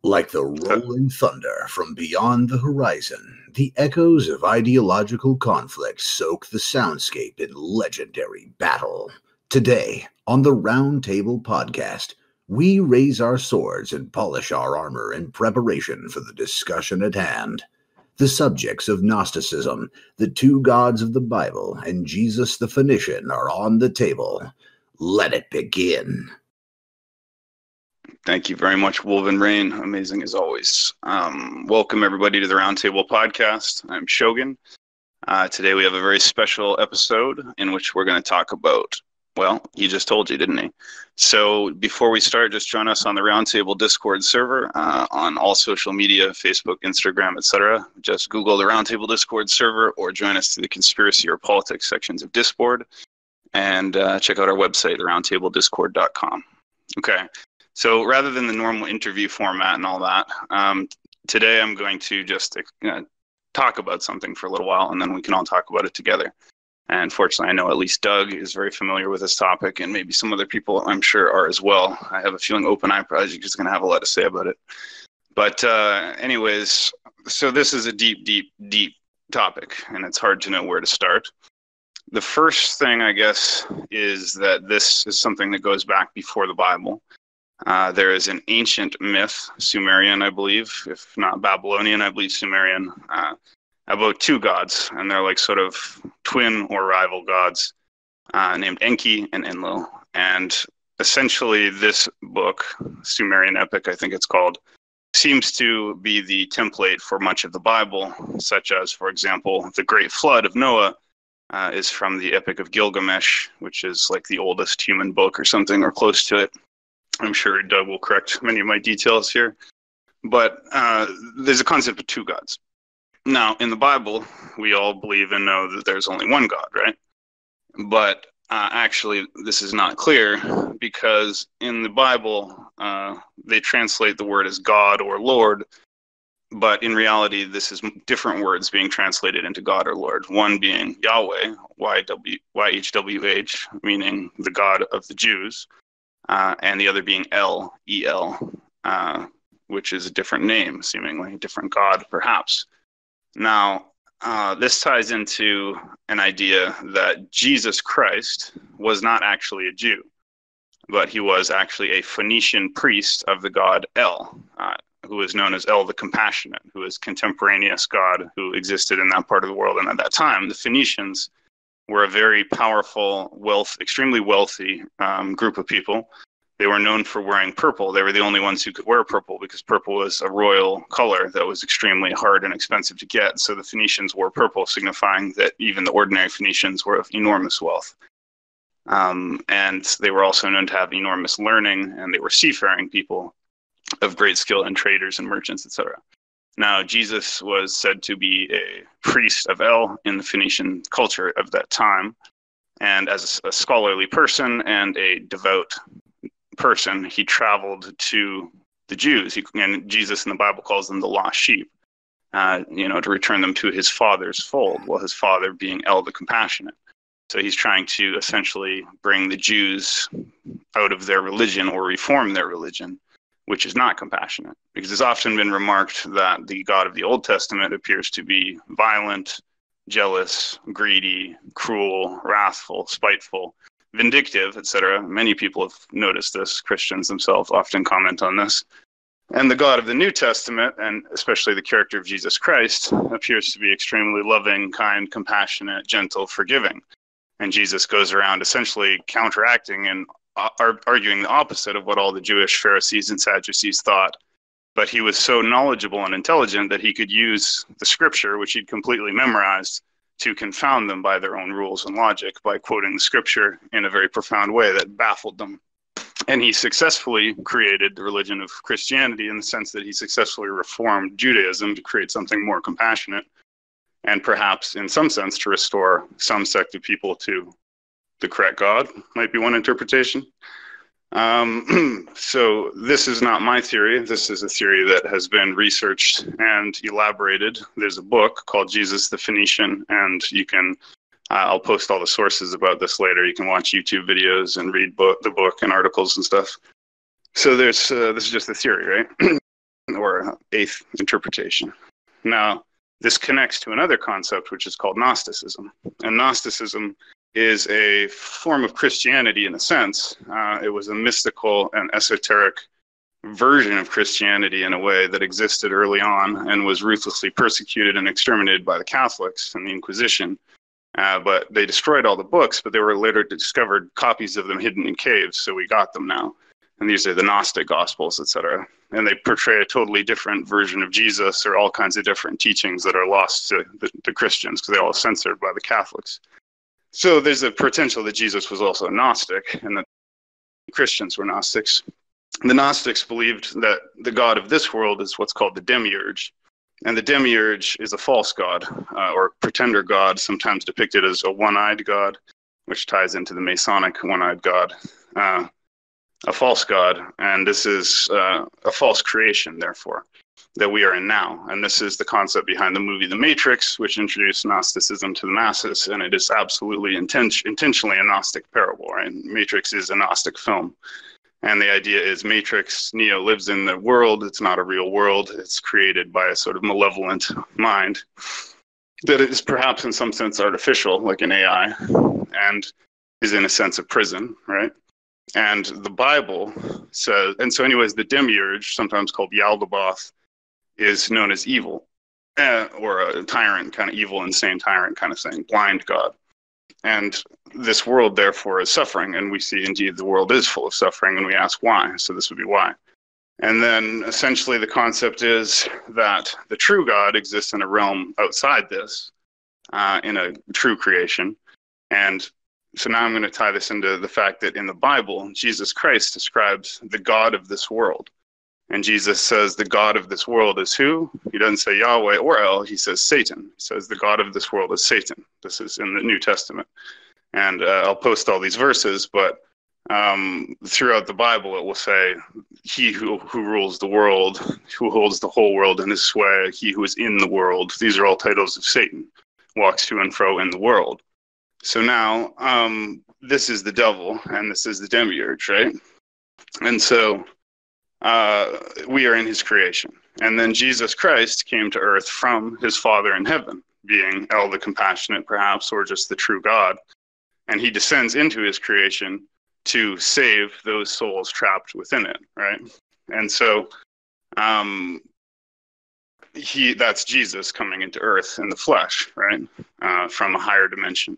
Like the rolling thunder from beyond the horizon, the echoes of ideological conflict soak the soundscape in legendary battle. Today, on the Roundtable podcast, we raise our swords and polish our armor in preparation for the discussion at hand. The subjects of Gnosticism, the two gods of the Bible, and Jesus the Phoenician are on the table. Let it begin. Thank you very much, Woven Rain. Amazing as always. Welcome everybody to the Roundtable podcast. I'm Shogun. Today we have a very special episode in which we're going to talk about, well, he just told you, didn't he? So before we start, just join us on the Roundtable Discord server on all social media, Facebook, Instagram, etc. Just Google the Roundtable Discord server or join us through the conspiracy or politics sections of Discord and check out our website, roundtablediscord.com. Okay. So rather than the normal interview format and all that, today I'm going to just talk about something for a little while, and then we can all talk about it together. And fortunately, I know at least Doug is very familiar with this topic, and maybe some other people I'm sure are as well. I have a feeling OpenEye Project is going to have a lot to say about it. But anyways, so this is a deep, deep, deep topic, and it's hard to know where to start. The first thing, I guess, is that this is something that goes back before the Bible. There is an ancient myth, Sumerian, I believe, if not Babylonian, I believe Sumerian, about two gods, and they're like sort of twin or rival gods named Enki and Enlil. And essentially this book, Sumerian epic, I think it's called, seems to be the template for much of the Bible, such as, for example, the Great Flood of Noah is from the Epic of Gilgamesh, which is like the oldest human book or something, or close to it. I'm sure Doug will correct many of my details here. But there's a concept of two gods. Now, in the Bible, we all believe and know that there's only one God, right? But actually, this is not clear because in the Bible, they translate the word as God or Lord. But in reality, this is different words being translated into God or Lord. One being Yahweh, YHWH, meaning the God of the Jews. And the other being El, E-L, which is a different name, seemingly, a different God, perhaps. Now, this ties into an idea that Jesus Christ was not actually a Jew, but he was actually a Phoenician priest of the god El, who is known as El the Compassionate, who is contemporaneous god who existed in that part of the world. And at that time, the Phoenicians were a very powerful, extremely wealthy group of people. They were known for wearing purple. They were the only ones who could wear purple because purple was a royal color that was extremely hard and expensive to get. So the Phoenicians wore purple, signifying that even the ordinary Phoenicians were of enormous wealth. And they were also known to have enormous learning, and they were seafaring people of great skill and traders and merchants, etc. Now, Jesus was said to be a priest of El in the Phoenician culture of that time. And as a scholarly person and a devout person, he traveled to the Jews. And Jesus in the Bible calls them the lost sheep, to return them to his father's fold. Well, his father being El the Compassionate. So he's trying to essentially bring the Jews out of their religion or reform their religion, which is not compassionate, because it's often been remarked that the God of the Old Testament appears to be violent, jealous, greedy, cruel, wrathful, spiteful, vindictive, etc. Many people have noticed this. Christians themselves often comment on this. And the God of the New Testament, and especially the character of Jesus Christ, appears to be extremely loving, kind, compassionate, gentle, forgiving. And Jesus goes around essentially counteracting and arguing the opposite of what all the Jewish Pharisees and Sadducees thought. But he was so knowledgeable and intelligent that he could use the scripture, which he'd completely memorized, to confound them by their own rules and logic by quoting the scripture in a very profound way that baffled them. And he successfully created the religion of Christianity in the sense that he successfully reformed Judaism to create something more compassionate and perhaps in some sense to restore some sect of people to the correct God, might be one interpretation. So this is not my theory. This is a theory that has been researched and elaborated. There's a book called Jesus the Phoenician, and you can, I'll post all the sources about this later. You can watch YouTube videos and read the book and articles and stuff. So this is just a theory, right? or eighth interpretation. Now, this connects to another concept, which is called Gnosticism. And Gnosticism is a form of Christianity in a sense. It was a mystical and esoteric version of Christianity in a way that existed early on and was ruthlessly persecuted and exterminated by the Catholics and the Inquisition. But they destroyed all the books, but they were later discovered copies of them hidden in caves, so we got them now. And these are the Gnostic Gospels, etc. And they portray a totally different version of Jesus, or all kinds of different teachings that are lost to the Christians because they're all censored by the Catholics. So there's a potential that Jesus was also a Gnostic and that Christians were Gnostics. The Gnostics believed that the God of this world is what's called the demiurge. And the demiurge is a false god, or pretender god, sometimes depicted as a one-eyed god, which ties into the Masonic one-eyed god. A false god, and this is a false creation, therefore, that we are in now. And this is the concept behind the movie The Matrix, which introduced Gnosticism to the masses, and it is absolutely intentionally a Gnostic parable, right? Matrix is a Gnostic film. And the idea is Matrix, Neo lives in the world. It's not a real world. It's created by a sort of malevolent mind that is perhaps in some sense artificial, like an AI, and is in a sense a prison, right? And the Bible says, and so anyways, the demiurge, sometimes called Yaldabaoth, is known as evil, or a tyrant, kind of evil, insane tyrant kind of thing, blind god. And this world, therefore, is suffering, and we see indeed the world is full of suffering, and we ask why, so this would be why. And then essentially the concept is that the true God exists in a realm outside this, in a true creation. And so now I'm going to tie this into the fact that in the Bible, Jesus Christ describes the God of this world. And Jesus says the God of this world is who? He doesn't say Yahweh or El, he says Satan. He says the God of this world is Satan. This is in the New Testament. And I'll post all these verses, but throughout the Bible it will say, he who rules the world, who holds the whole world in his sway, he who is in the world. These are all titles of Satan, walks to and fro in the world. So now, this is the devil, and this is the demiurge, right? And so we are in his creation. And then Jesus Christ came to earth from his Father in heaven, being El the Compassionate, perhaps, or just the true God. And he descends into his creation to save those souls trapped within it, right? And so that's Jesus coming into earth in the flesh, right? From a higher dimension.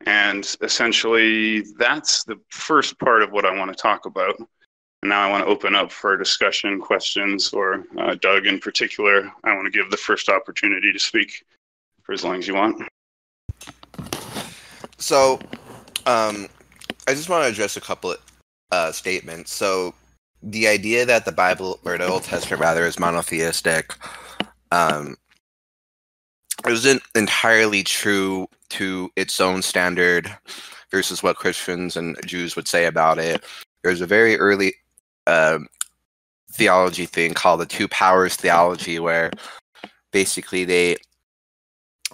And essentially, that's the first part of what I want to talk about. And now I want to open up for discussion, questions, or Doug in particular. I want to give the first opportunity to speak for as long as you want. So, I just want to address a couple of statements. So, the idea that the Bible, or the Old Testament rather, is monotheistic isn't entirely true to its own standard versus what Christians and Jews would say about it. There's a very early theology thing called the Two Powers Theology, where basically it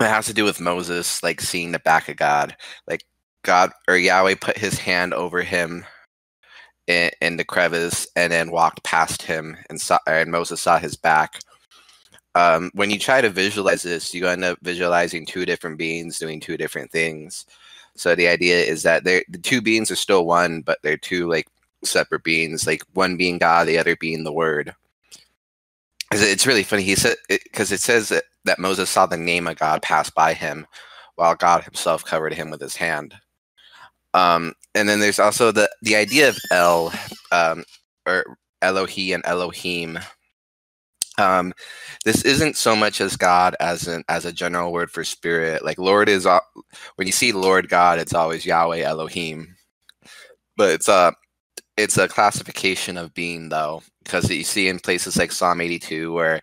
has to do with Moses, like seeing the back of God. Like God or Yahweh put his hand over him in the crevice and then walked past him, and Moses saw his back. When you try to visualize this, you end up visualizing two different beings doing two different things. So the idea is that the two beings are still one, but they're two like separate beings, like one being God, the other being the Word. It's really funny. He said, because it says that Moses saw the name of God pass by him, while God himself covered him with his hand. And then there's also the idea of El, or Elohi and Elohim. This isn't so much as God as a general word for spirit. Like Lord is, when you see Lord God, it's always Yahweh Elohim. But it's a classification of being, though, because you see in places like Psalm 82 where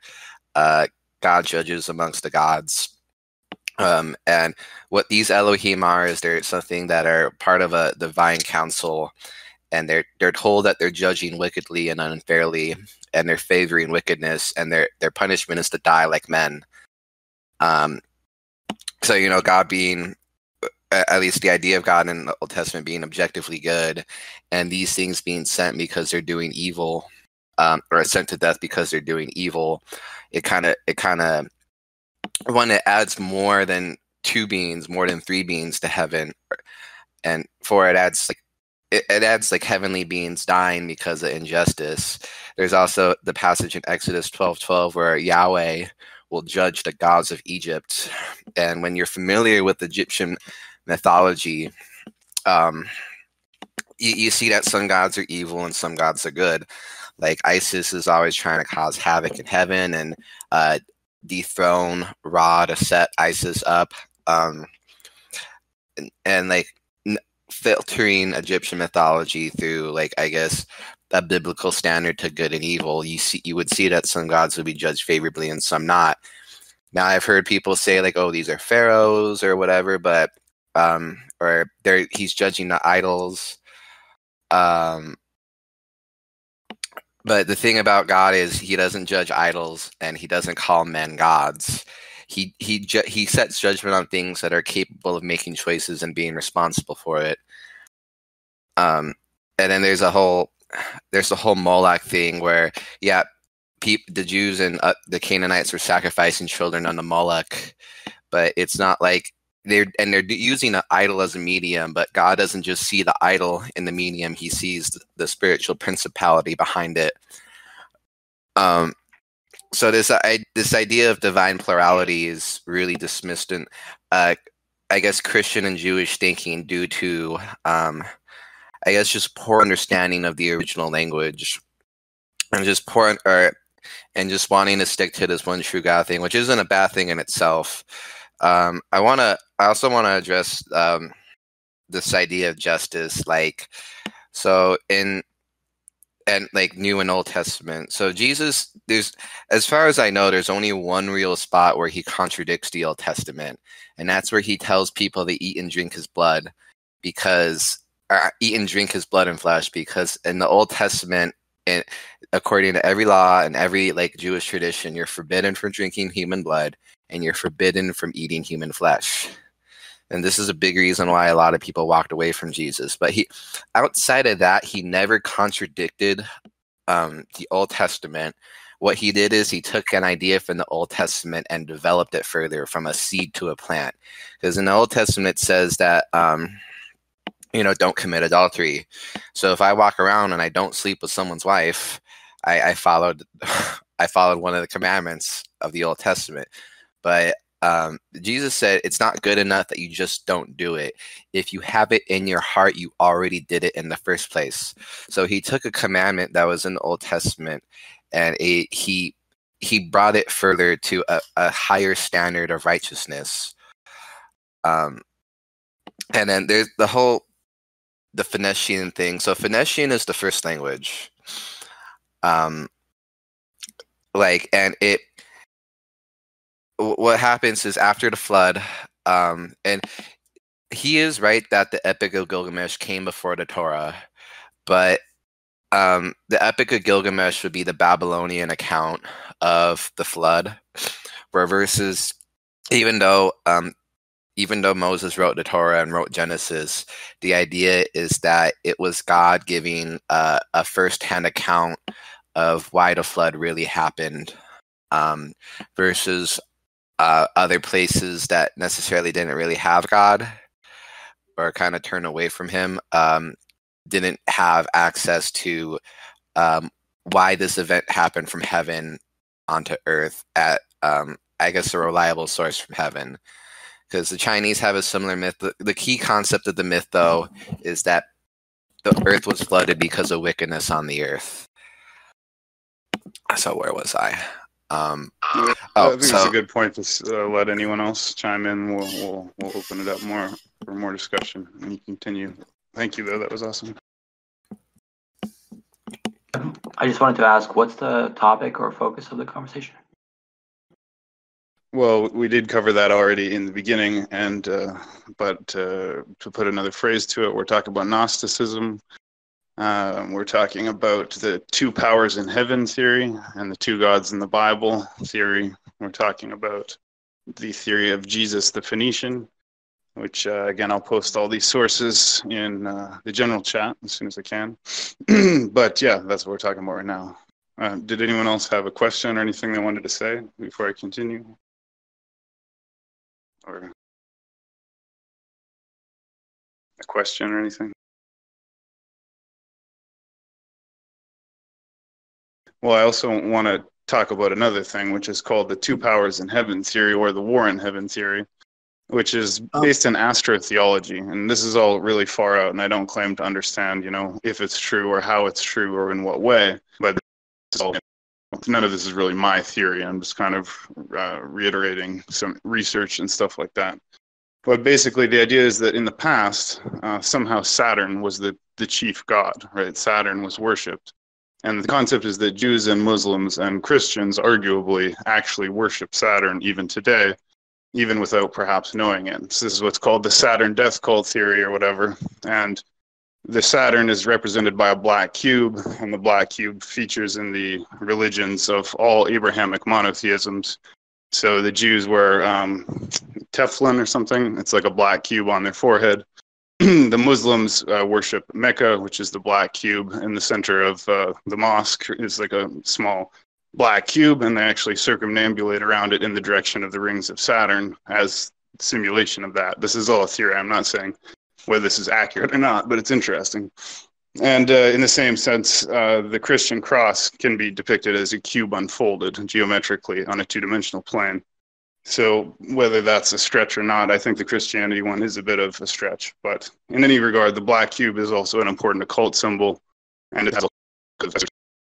God judges amongst the gods. And what these Elohim are is they're something that are part of a divine council, and they're told that they're judging wickedly and unfairly, and they're favoring wickedness, and their punishment is to die like men. So God being, at least the idea of God in the Old Testament being objectively good, and these things being sent because they're doing evil, or sent to death because they're doing evil. It kind of one, it adds more than two beings, more than three beings to heaven, and four, it adds like heavenly beings dying because of injustice. There's also the passage in Exodus 12:12 where Yahweh will judge the gods of Egypt. And when you're familiar with Egyptian mythology, you see that some gods are evil and some gods are good. Like Isis is always trying to cause havoc in heaven and dethrone Ra to set Isis up. And like filtering Egyptian mythology through, like, I guess, a biblical standard to good and evil, you would see that some gods would be judged favorably and some not. Now, I've heard people say like, oh, these are pharaohs or whatever, but or he's judging the idols. But the thing about God is he doesn't judge idols and he doesn't call men gods. He sets judgment on things that are capable of making choices and being responsible for it. And then there's a whole Moloch thing where, yeah, the Jews and the Canaanites were sacrificing children on the Moloch, but it's not like they're using an idol as a medium, but God doesn't just see the idol in the medium; He sees the spiritual principality behind it. So this idea of divine plurality is really dismissed in, I guess, Christian and Jewish thinking due to, I guess, just poor understanding of the original language, and just wanting to stick to this one true God thing, which isn't a bad thing in itself. I also want to address this idea of justice, like, so in like New and Old Testament. So Jesus, as far as I know, there's only one real spot where he contradicts the Old Testament, and that's where he tells people to eat and drink his blood, eat and drink his blood and flesh, because in the Old Testament, according to every law and every like Jewish tradition, you're forbidden from drinking human blood and you're forbidden from eating human flesh. And this is a big reason why a lot of people walked away from Jesus. But outside of that, he never contradicted the Old Testament. What he did is he took an idea from the Old Testament and developed it further from a seed to a plant. Because in the Old Testament, it says that don't commit adultery. So if I walk around and I don't sleep with someone's wife, I followed one of the commandments of the Old Testament. But Jesus said it's not good enough that you just don't do it. If you have it in your heart, you already did it in the first place. So he took a commandment that was in the Old Testament and he brought it further to a higher standard of righteousness. And then there's the Phoenician thing. So Phoenician is the first language. What happens is after the flood, and he is right that the Epic of Gilgamesh came before the Torah, but the Epic of Gilgamesh would be the Babylonian account of the flood, where verses, even though Moses wrote the Torah and wrote Genesis, the idea is that it was God giving a first-hand account of why the flood really happened, versus other places that necessarily didn't really have God or kind of turned away from him, didn't have access to why this event happened from heaven onto earth at, I guess, a reliable source from heaven. Because the Chinese have a similar myth. The key concept of the myth, though, is that the earth was flooded because of wickedness on the earth. So where was I? I think it's a good point to let anyone else chime in. We'll open it up more for more discussion, and you continue. Thank you, though. That was awesome. I just wanted to ask, what's the topic or focus of the conversation? Well, we did cover that already in the beginning, and but to put another phrase to it, we're talking about Gnosticism. We're talking about the two powers in heaven theory and the two gods in the Bible theory. We're talking about the theory of Jesus the Phoenician, which, again, I'll post all these sources in the general chat as soon as I can. But yeah, that's what we're talking about right now. Did anyone else have a question or anything they wanted to say before I continue? Or a question or anything? Well, I also want to talk about another thing, which is called the two powers in heaven theory, or the war in heaven theory, which is based in astrotheology. And this is all really far out, and I don't claim to understand, if it's true or how it's true or in what way. But none of this is really my theory. I'm just kind of reiterating some research and stuff like that. But basically, the idea is that in the past, somehow Saturn was the chief god, right? Saturn was worshipped. And the concept is that Jews and Muslims and Christians arguably actually worship Saturn even today, even without perhaps knowing it. So this is what's called the Saturn death cult theory or whatever. And the Saturn is represented by a black cube, and the black cube features in the religions of all Abrahamic monotheisms. So the Jews wear Teflon or something. It's like a black cube on their forehead. The Muslims worship Mecca, which is the black cube in the center of the mosque. Is like a small black cube, and they actually circumambulate around it in the direction of the rings of Saturn as simulation of that. This is all a theory. I'm not saying whether this is accurate or not, but it's interesting. And in the same sense, the Christian cross can be depicted as a cube unfolded geometrically on a two-dimensional plane. So whether that's a stretch or not, I think the Christianity one is a bit of a stretch. But in any regard, the black cube is also an important occult symbol, and it has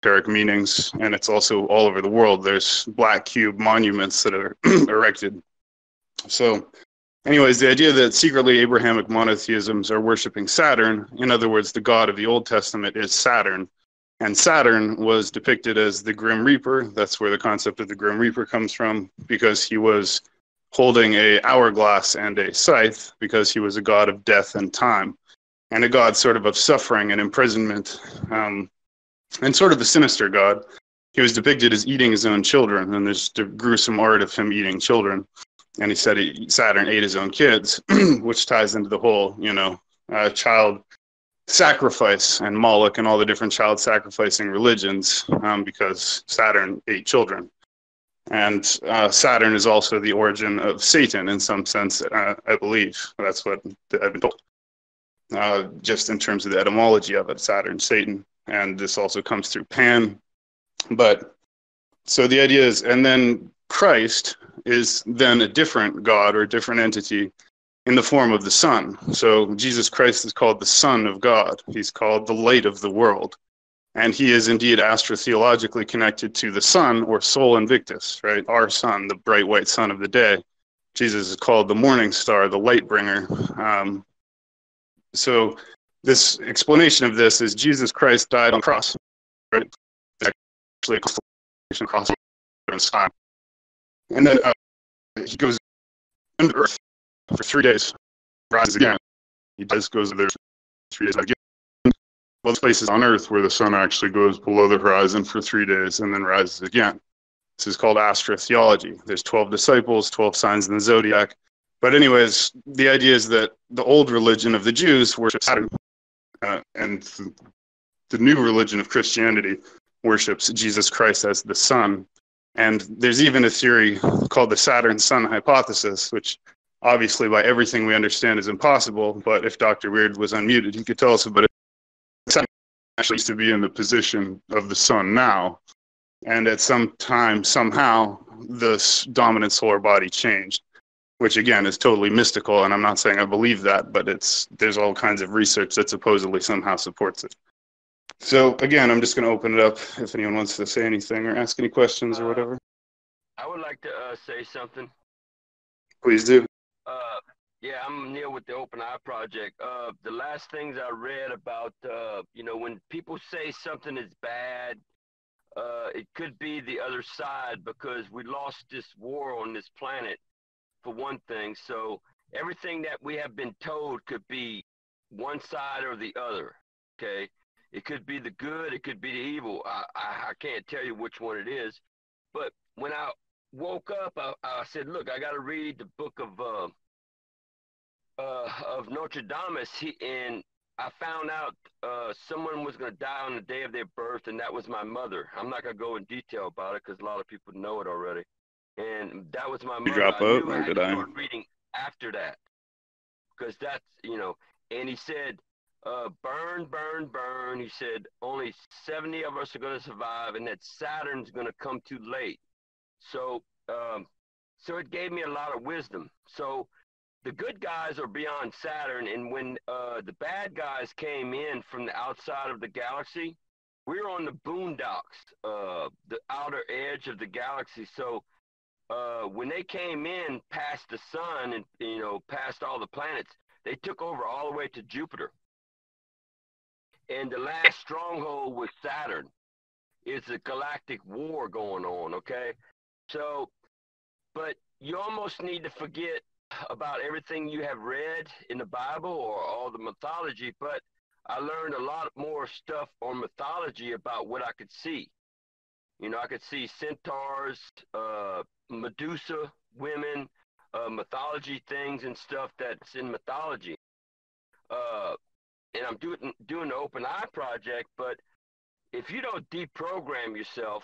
esoteric meanings, and it's also all over the world. There's black cube monuments that are erected. So anyways, the idea that secretly Abrahamic monotheisms are worshiping Saturn, in other words, the god of the Old Testament is Saturn, and Saturn was depicted as the Grim Reaper. That's where the concept of the Grim Reaper comes from, because he was holding an hourglass and a scythe, because he was a god of death and time, and a god sort of suffering and imprisonment, and sort of a sinister god. He was depicted as eating his own children, and there's the gruesome art of him eating children. And he said Saturn ate his own kids, which ties into the whole, child sacrifice and Moloch and all the different child sacrificing religions, because Saturn ate children. And Saturn is also the origin of Satan in some sense, I believe. That's what I've been told. Just in terms of the etymology of it, Saturn, Satan. And this also comes through Pan. But so the idea is, and then Christ is then a different God or a different entity in the form of the sun. So Jesus Christ is called the Son of God. He's called the light of the world. And he is indeed astrotheologically connected to the sun, or Sol Invictus, right? Our sun, the bright white sun of the day. Jesus is called the morning star, the light bringer. So this explanation of this is Jesus Christ died on the cross, right? Actually, a cross in the sky. And then he goes into earth for 3 days, rises again. He goes there 3 days again. Well, there's places on earth where the sun actually goes below the horizon for 3 days and then rises again. This is called astrotheology. There's 12 disciples, 12 signs in the zodiac. But anyways, the idea is that the old religion of the Jews worships Saturn, and the new religion of Christianity worships Jesus Christ as the sun. And there's even a theory called the Saturn Sun Hypothesis, which obviously by everything we understand is impossible, but if Dr. Weird was unmuted, he could tell us about it. Saturn actually used to be in the position of the sun now, and at some time, somehow, the dominant solar body changed, which again is totally mystical, and I'm not saying I believe that, but there's all kinds of research that supposedly somehow supports it. So again, I'm just going to open it up if anyone wants to say anything or ask any questions or whatever. I would like to say something. Please do. Yeah, I'm Neil with the Open Eye Project. The last things I read about, when people say something is bad, it could be the other side, because we lost this war on this planet, for one thing. So everything that we have been told could be one side or the other, okay? It could be the good, it could be the evil. I can't tell you which one it is. But when I woke up, I said, look, I got to read the book of Notre Dame, and I found out someone was going to die on the day of their birth, and that was my mother. I'm not going to go in detail about it because a lot of people know it already. And that was my You mother. drop I out, knew I or had did to I? start reading after that because that's, and he said, burn, burn, burn. He said, only 70 of us are going to survive, and that Saturn's going to come too late. So, so it gave me a lot of wisdom. So the good guys are beyond Saturn, and when the bad guys came in from the outside of the galaxy, we were on the boondocks, the outer edge of the galaxy. So when they came in past the sun and past all the planets, they took over all the way to Jupiter. And the last stronghold was Saturn. It's a galactic war going on, okay? So, but you almost need to forget about everything you have read in the Bible or all the mythology, but I learned a lot more stuff on mythology about what I could see. I could see centaurs, Medusa, women, mythology things and stuff that's in mythology. And I'm doing the Open Eye Project, but if you don't deprogram yourself,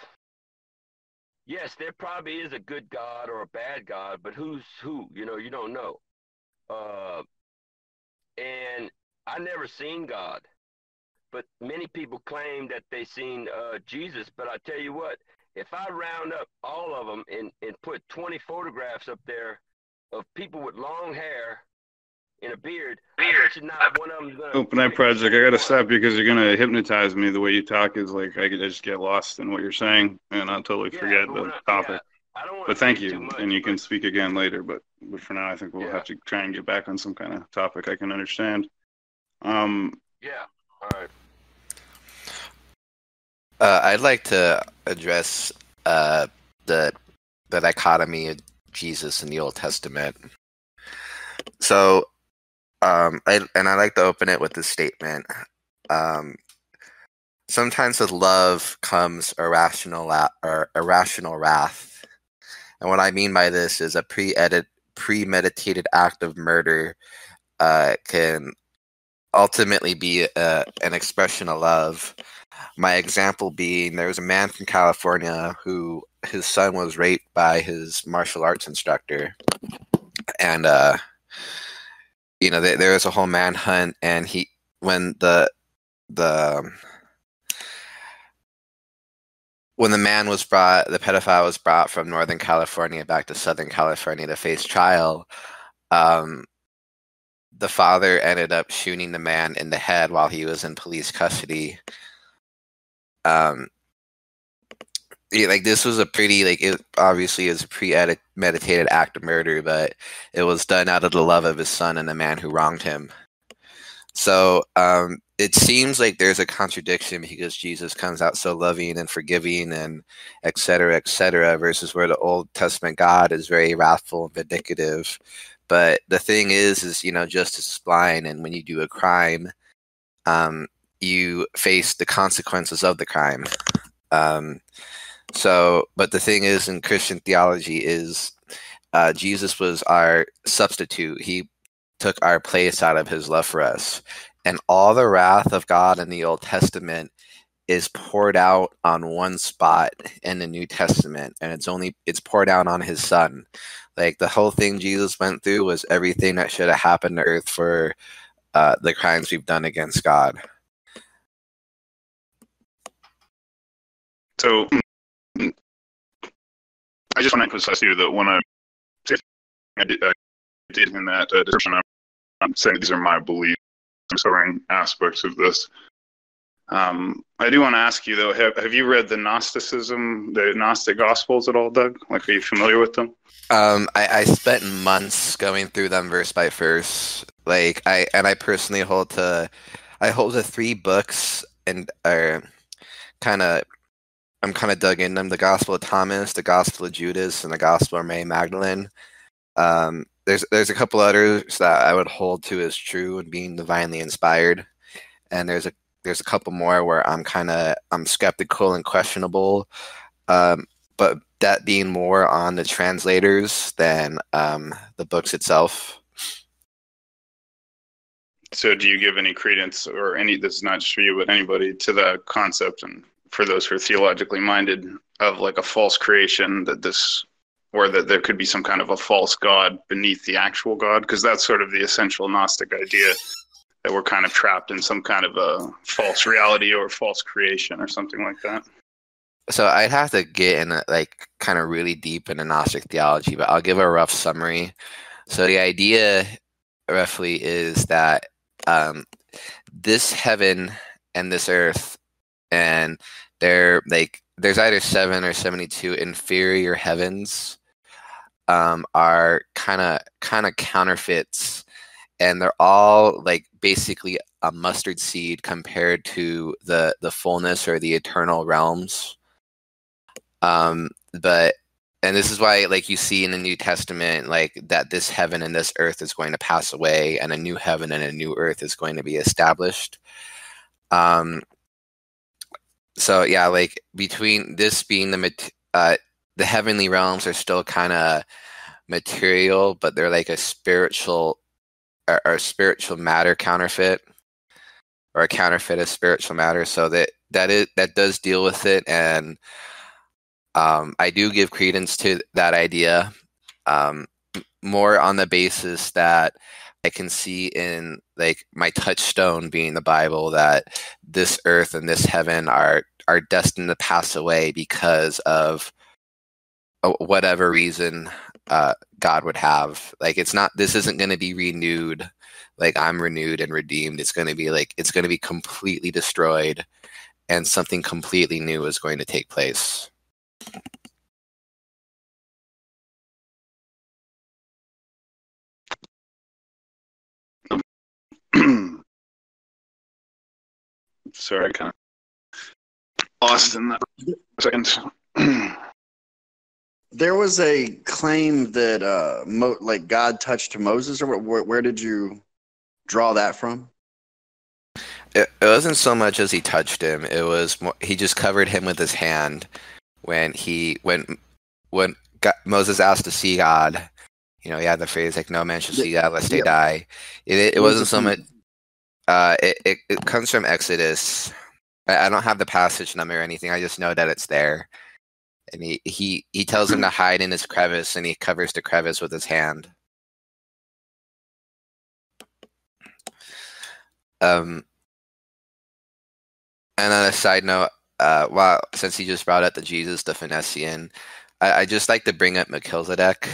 yes, there probably is a good God or a bad God, but who's who? You don't know. And I never seen God, but many people claim that they seen Jesus. But I tell you what, if I round up all of them and put 20 photographs up there of people with long hair and a beard, I bet you not one of them's gonna. Open Eye Project. I gotta stop you because you're gonna hypnotize me. The way you talk is like I just get lost in what you're saying, and I'll totally forget the topic. I don't want But to thank say too you, much, and you can speak again later. But for now, I think we'll Yeah. have to try and get back on some kind of topic I can understand. Yeah. All right. I'd like to address the dichotomy of Jesus in the Old Testament. So, I like to open it with this statement. Sometimes with love comes irrational wrath, and what I mean by this is a premeditated act of murder can ultimately be an expression of love. My example being, there was a man from California who his son was raped by his martial arts instructor, and there was a whole manhunt, and when the man was brought, the pedophile was brought from Northern California back to Southern California to face trial. The father ended up shooting the man in the head while he was in police custody. This was a pretty, it obviously is a premeditated act of murder, but it was done out of the love of his son and the man who wronged him. So it seems like there's a contradiction because Jesus comes out so loving and forgiving and et cetera, versus where the Old Testament God is very wrathful and vindictive. But the thing is justice is blind, and when you do a crime, you face the consequences of the crime. But the thing is, in Christian theology is Jesus was our substitute. He took our place out of his love for us. And all the wrath of God in the Old Testament is poured out on one spot in the New Testament, and it's poured out on his son. The whole thing Jesus went through was everything that should have happened to earth for the crimes we've done against God. So I just want to emphasize to you that when I did in that description, I'm saying these are my beliefs. I'm covering aspects of this. I do want to ask you, though, have you read the Gnosticism, the Gnostic Gospels at all, Doug? Are you familiar with them? I spent months going through them verse by verse. I personally hold to 3 books, and I'm kind of dug in them: the Gospel of Thomas, the Gospel of Judas, and the Gospel of Mary Magdalene. There's a couple others that I would hold to as true and being divinely inspired, and there's a couple more where I'm skeptical and questionable, but that being more on the translators than the books itself. So do you give any credence or any, this is not just for you, but anybody, to the concept, and for those who are theologically minded, of like a false creation, that this, or that there could be some kind of a false God beneath the actual God? Because that's sort of the essential Gnostic idea, that we're kind of trapped in some kind of a false reality or false creation or something like that. So I'd have to get in like kind of really deep into Gnostic theology, but I'll give a rough summary. So the idea roughly is that this heaven and this earth, and there's either 7 or 72 inferior heavens, are kind of counterfeits, and they're all like basically a mustard seed compared to the fullness or the eternal realms. But and this is why, like, you see in the New Testament, like, that this heaven and this earth is going to pass away, and a new heaven and a new earth is going to be established. So yeah, like, between this being the heavenly realms are still kind of material, but they're like a spiritual or spiritual matter counterfeit, or a counterfeit of spiritual matter. So that does deal with it, and I do give credence to that idea, more on the basis that I can see in, like, my touchstone being the Bible, that this earth and this heaven are destined to pass away because of whatever reason God would have. Like, this isn't going to be renewed like I'm renewed and redeemed. It's going to be completely destroyed, and something completely new is going to take place. Sorry, I kind of lost in that second. There was a claim that like God touched Moses, or where did you draw that from? It wasn't so much as he touched him. It was more, he just covered him with his hand when Moses asked to see God. You know, he had the phrase like, "No man shall see God lest they die." It wasn't so much. It comes from Exodus. I don't have the passage number or anything. I just know that it's there. And he tells him to hide in his crevice, and he covers the crevice with his hand. And on a side note, since he just brought up the Jesus, the Phoenician, I just like to bring up Melchizedek,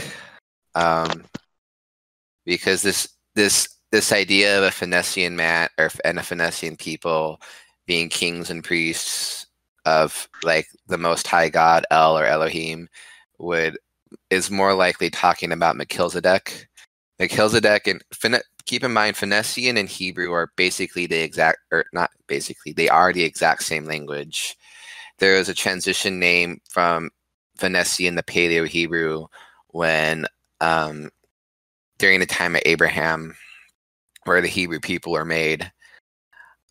because this idea of a Phoenician man and a Phoenician people being kings and priests of, like, the Most High God, El or Elohim, is more likely talking about Melchizedek. Melchizedek, and keep in mind, Phoenician and Hebrew are basically the exact, or not basically, they are the exact same language. There is a transition name from Phoenician to Paleo-Hebrew when, during the time of Abraham, where the Hebrew people were made.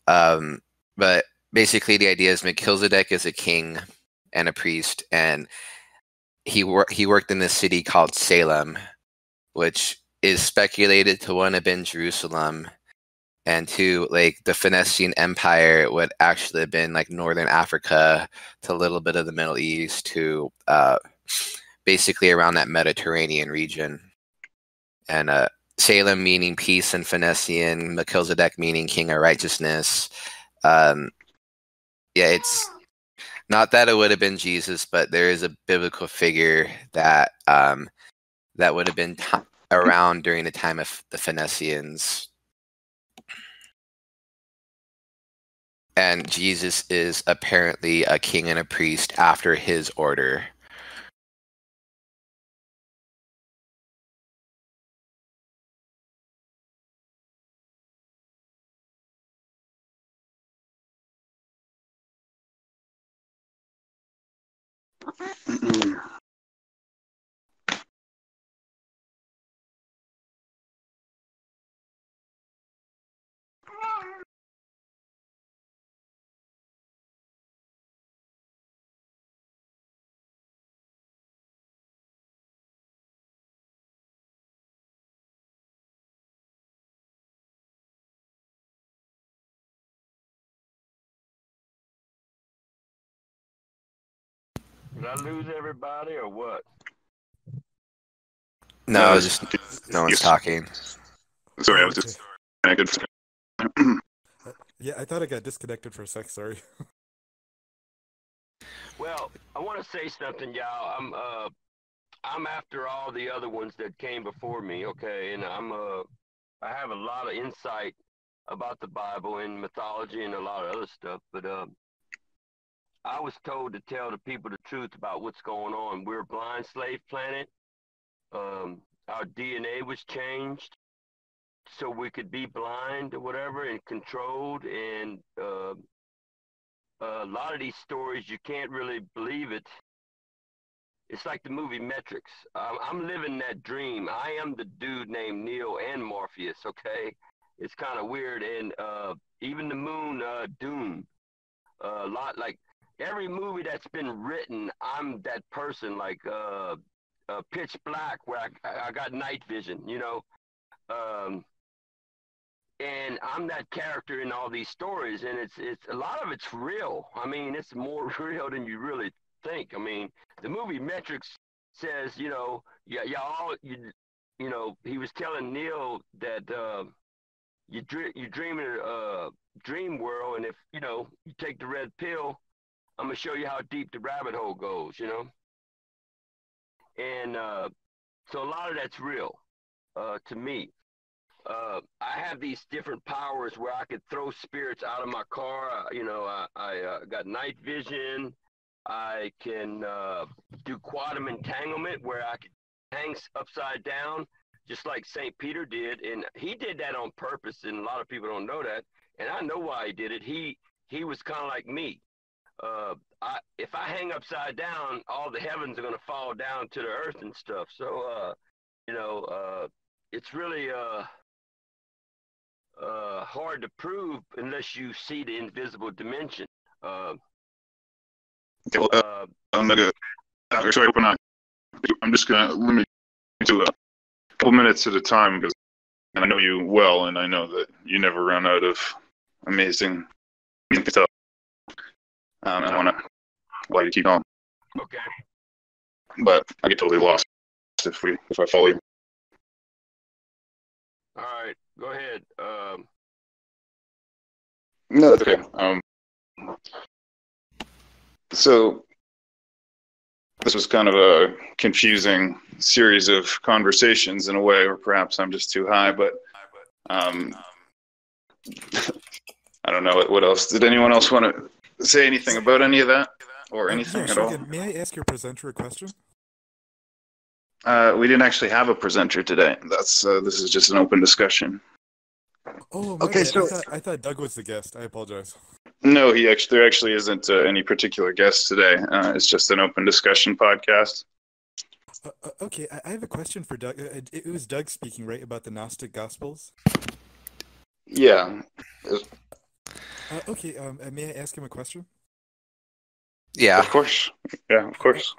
But basically, the idea is Melchizedek is a king and a priest, and he worked in this city called Salem, which is speculated to, one, have been Jerusalem, and two, like, the Phoenician Empire would actually have been like northern Africa to a little bit of the Middle East, to basically around that Mediterranean region. And Salem meaning peace in Phoenician, Melchizedek meaning king of righteousness. Yeah, it's not that it would have been Jesus, but there is a biblical figure that that would have been around during the time of the Phoenicians. And Jesus is apparently a king and a priest after his order. Did I lose everybody or what? No, just no one's talking. Sorry, I was Okay. just connected. Yeah, I thought I got disconnected for a sec. Sorry. Well, I want to say something, y'all. I'm after all the other ones that came before me, okay? And I have a lot of insight about the Bible and mythology and a lot of other stuff, but I was told to tell the people the truth about what's going on. We're a blind slave planet. Our DNA was changed so we could be blind or whatever and controlled. And a lot of these stories, you can't really believe it. It's like the movie Matrix. I'm living that dream. I am the dude named Neo and Morpheus, okay? It's kind of weird. And even the moon, Doom, a lot like every movie that's been written, I'm that person, like Pitch Black, where I got night vision, you know? And I'm that character in all these stories, and it's a lot of it's real. I mean, it's more real than you really think. I mean, the movie Matrix says, you know, you know, he was telling Neil that you dream in a dream world, and if you know you take the red pill, I'm gonna show you how deep the rabbit hole goes, you know. And so a lot of that's real to me. I have these different powers where I could throw spirits out of my car. You know, I got night vision. I can do quantum entanglement where I can hang upside down, just like St. Peter did. And he did that on purpose, and a lot of people don't know that. And I know why he did it. He was kind of like me. If I hang upside down, all the heavens are going to fall down to the earth and stuff. So, you know, it's really hard to prove unless you see the invisible dimension. Okay, well, I'm gonna sorry, I'm just gonna limit you to a couple minutes at a time because I know you well, and I know that you never run out of amazing stuff. And I want to allow you to keep on, Okay. but I get totally lost if I follow you. All right. Go ahead. No, that's okay. So this was kind of a confusing series of conversations in a way, or perhaps I'm just too high, but I don't know what else. Did anyone else want to say anything about any of that or anything yeah, at sure, all? May I ask your presenter a question? We didn't actually have a presenter today. This is just an open discussion. Oh, my Okay, bad. so- I thought Doug was the guest. I apologize. No, there actually isn't any particular guest today. It's just an open discussion podcast. Okay, I have a question for Doug. It was Doug speaking, right, about the Gnostic Gospels? Yeah. Okay, may I ask him a question? Yeah. Of course. Yeah, of course.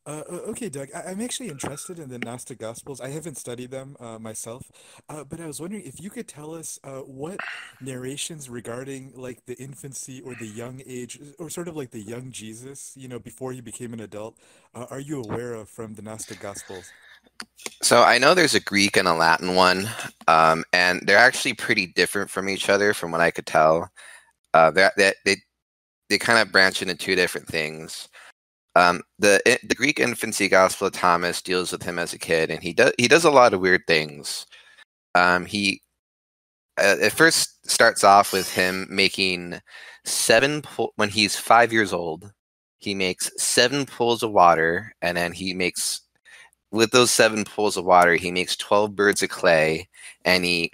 Okay, Doug, I'm actually interested in the Gnostic Gospels. I haven't studied them myself, but I was wondering if you could tell us what narrations regarding like the infancy or the young age, or sort of like the young Jesus, you know, before he became an adult, are you aware of from the Gnostic Gospels? So I know there's a Greek and a Latin one, and they're actually pretty different from each other, from what I could tell. They kind of branch into two different things. The Greek infancy gospel of Thomas deals with him as a kid, and he does a lot of weird things. He it first starts off with him making when he's 5 years old. He makes 7 pools of water, and then with those 7 pools of water, he makes 12 birds of clay, and he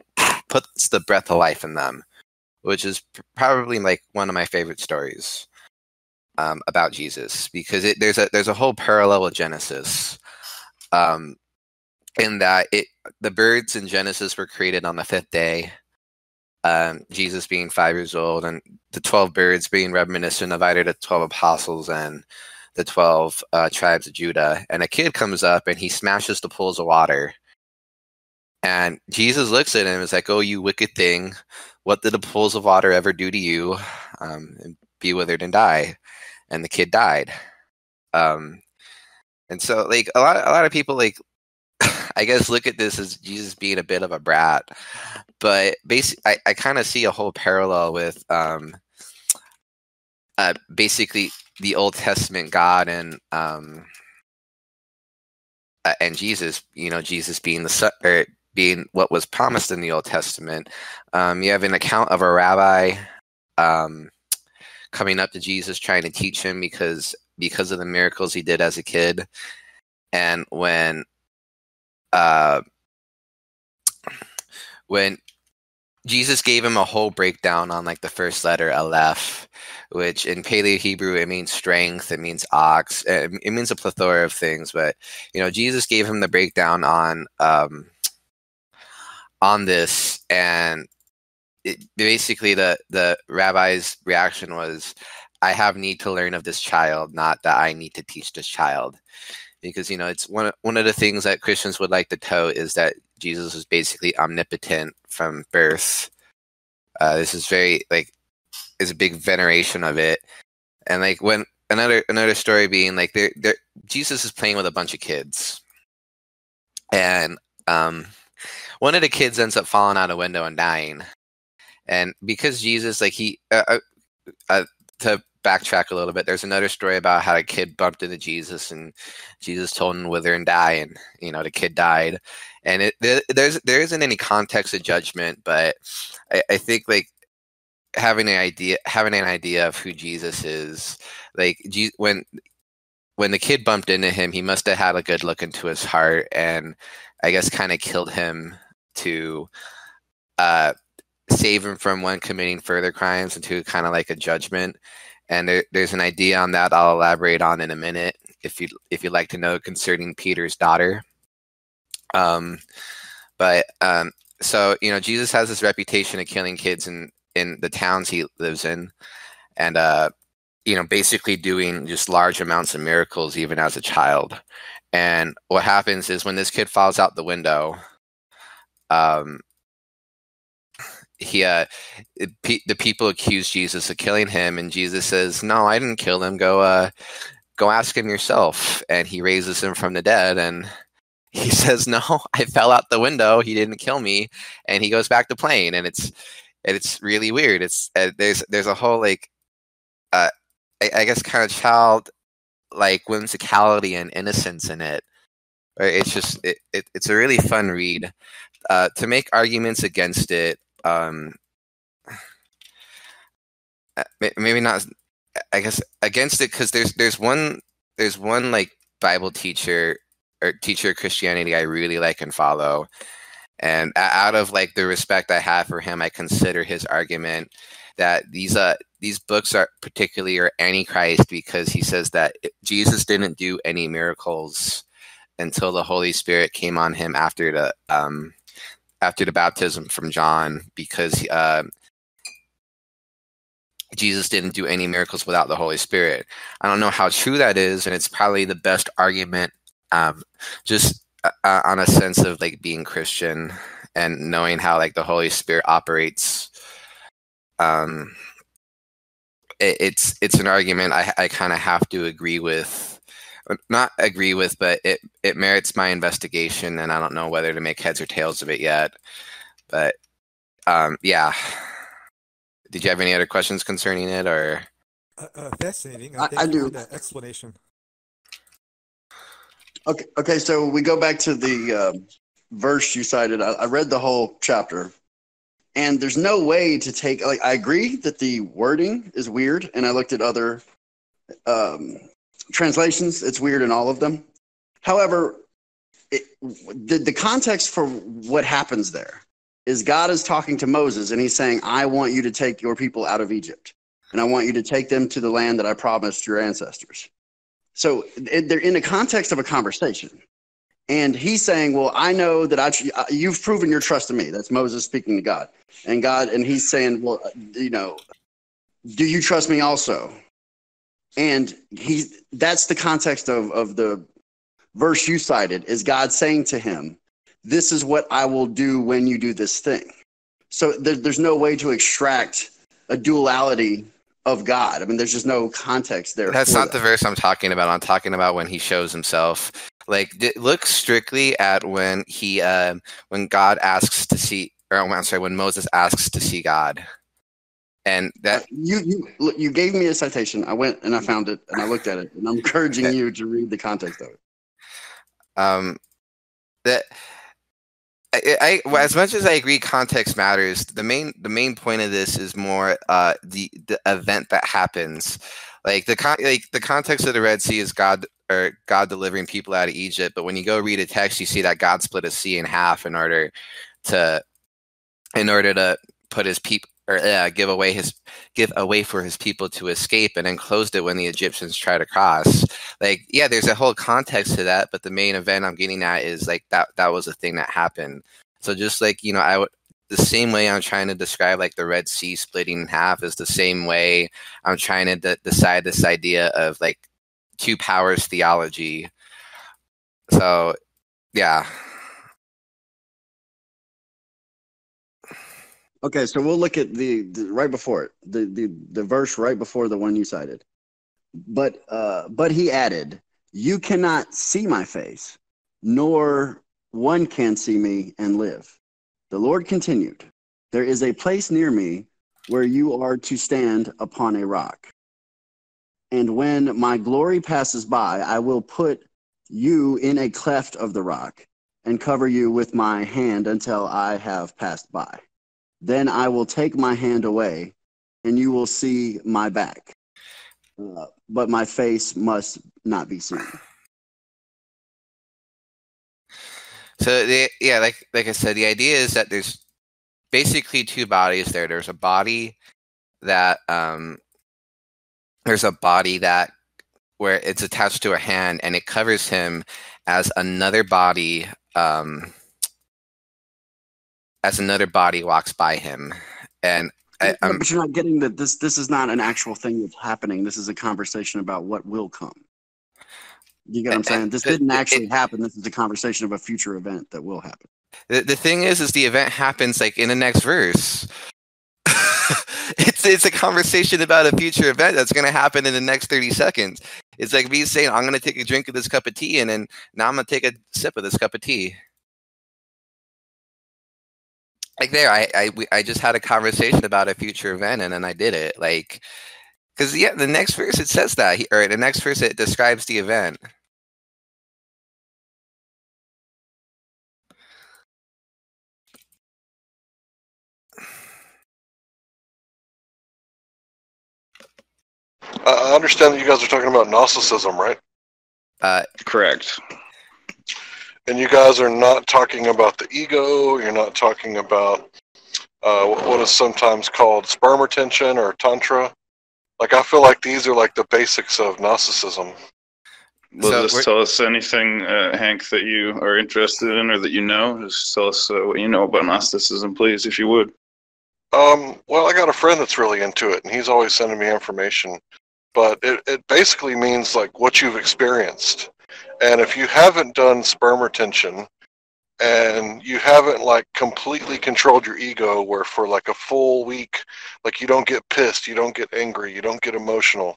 puts the breath of life in them, which is probably like one of my favorite stories about Jesus, because there's a whole parallel with Genesis, in that the birds in Genesis were created on the 5th day. Jesus being 5 years old, and the 12 birds being reminiscent of either the 12 apostles and the 12 tribes of Judah. And a kid comes up and he smashes the pools of water. And Jesus looks at him and is like, "Oh, you wicked thing, what did the pools of water ever do to you? And be withered and die." And the kid died. And so like a lot of people like I guess look at this as Jesus being a bit of a brat, but basically I kind of see a whole parallel with basically the Old Testament God and Jesus, Jesus being the son, or being what was promised in the Old Testament. You have an account of a rabbi coming up to Jesus trying to teach him because of the miracles he did as a kid. And when Jesus gave him a whole breakdown on like the first letter, Aleph, which in Paleo Hebrew, it means strength, it means ox, it means a plethora of things. But, Jesus gave him the breakdown on this, and basically the rabbi's reaction was, I have need to learn of this child, not that I need to teach this child. Because, it's one of the things that Christians would like to tout is that Jesus was basically omnipotent from birth. This is is a big veneration of it. And like when another story being like Jesus is playing with a bunch of kids. And one of the kids ends up falling out a window and dying. And because Jesus, like to backtrack a little bit, there's another story about how a kid bumped into Jesus and Jesus told him to wither and die, and the kid died. And there isn't any context of judgment, but I think like having an idea of who Jesus is, like when the kid bumped into him, he must have had a good look into his heart, and I guess kind of killed him to save him from one committing further crimes, and two, kind of like a judgment. And there's an idea on that I'll elaborate on in a minute if you'd like to know, concerning Peter's daughter. So Jesus has this reputation of killing kids in the towns he lives in, and basically doing just large amounts of miracles even as a child. And what happens is when this kid falls out the window, the people accuse Jesus of killing him, and Jesus says, "No, I didn't kill him. Go ask him yourself." And he raises him from the dead, and he says, "No, I fell out the window. He didn't kill me." And he goes back to playing, and it's really weird. It's there's a whole like I guess kind of child like whimsicality and innocence in it. It's just it's a really fun read. To make arguments against it, maybe not, I guess, against it, because there's one like Bible teacher or teacher of Christianity I really like and follow, and out of like the respect I have for him, I consider his argument that these books are antichrist, because he says that Jesus didn't do any miracles until the Holy Spirit came on him after the baptism from John, because Jesus didn't do any miracles without the Holy Spirit. I don't know how true that is, and it's probably the best argument just on a sense of like being Christian and knowing how like the Holy Spirit operates. It's an argument I kind of have to agree with. Not agree with, but it merits my investigation, and I don't know whether to make heads or tails of it yet. But yeah. Did you have any other questions concerning it, or? Fascinating. I do. For the explanation. Okay. So we go back to the verse you cited. I read the whole chapter, and there's no way to take. Like, I agree that the wording is weird, and I looked at other translations. It's weird in all of them. However, the context for what happens there is God is talking to Moses, and he's saying, "I want you to take your people out of Egypt, and I want you to take them to the land that I promised your ancestors." So they're in the context of a conversation, and he's saying, "Well, I know that you've proven your trust in me." That's Moses speaking to God, and he's saying, "Well, do you trust me also?" And that's the context of the verse you cited, is God saying to him, "This is what I will do when you do this thing." So there's no way to extract a duality of God. I mean, there's just no context there. That's for not that. the verse I'm talking about. I'm talking about when he shows himself. Like, look strictly at when he, when God asks to see, or I'm sorry, when Moses asks to see God, and that you gave me a citation. I went and I found it and I looked at it, and I'm encouraging you to read the context of it. That. As much as I agree context matters, the main point of this is more the event that happens. Like the context of the Red Sea is God delivering people out of Egypt, but when you go read a text, you see that God split a sea in half in order to put his people, or give a way for his people to escape, and then closed it when the Egyptians try to cross. Like, yeah, there's a whole context to that, but the main event I'm getting at is like that was a thing that happened. So just like, the same way I'm trying to describe like the Red Sea splitting in half is the same way I'm trying to decide this idea of like two powers theology. So yeah. Okay, so we'll look at the right before it, the verse right before the one you cited. But he added, "You cannot see my face, nor one can see me and live." The Lord continued, "There is a place near me where you are to stand upon a rock. And when my glory passes by, I will put you in a cleft of the rock and cover you with my hand until I have passed by. Then I will take my hand away, and you will see my back. But my face must not be seen." So like I said, the idea is that there's basically two bodies there. There's a body that where it's attached to a hand, and it covers him as another body walks by him. And but you're not getting that this is not an actual thing that's happening. This is a conversation about what will come. You get what I'm saying? This didn't actually happen. This is a conversation of a future event that will happen. The thing is the event happens like in the next verse. It's a conversation about a future event that's going to happen in the next 30 seconds. It's like me saying, I'm going to take a drink of this cup of tea, and then now I'm going to take a sip of this cup of tea. Like there, I just had a conversation about a future event, and then I did it. Like, because the next verse it says that, or the next verse it describes the event. I understand that you guys are talking about Gnosticism, right? Correct. And you guys are not talking about the ego. You're not talking about what is sometimes called sperm retention or tantra. Like, I feel like these are like the basics of Gnosticism. Well, just tell us anything, Hank, that you are interested in or that you know. Just tell us what you know about Gnosticism, please, if you would. Well, I got a friend that's really into it, and he's always sending me information. But it basically means like what you've experienced. And if you haven't done sperm retention and you haven't like completely controlled your ego, where for like a full week, like you don't get pissed, you don't get angry, you don't get emotional,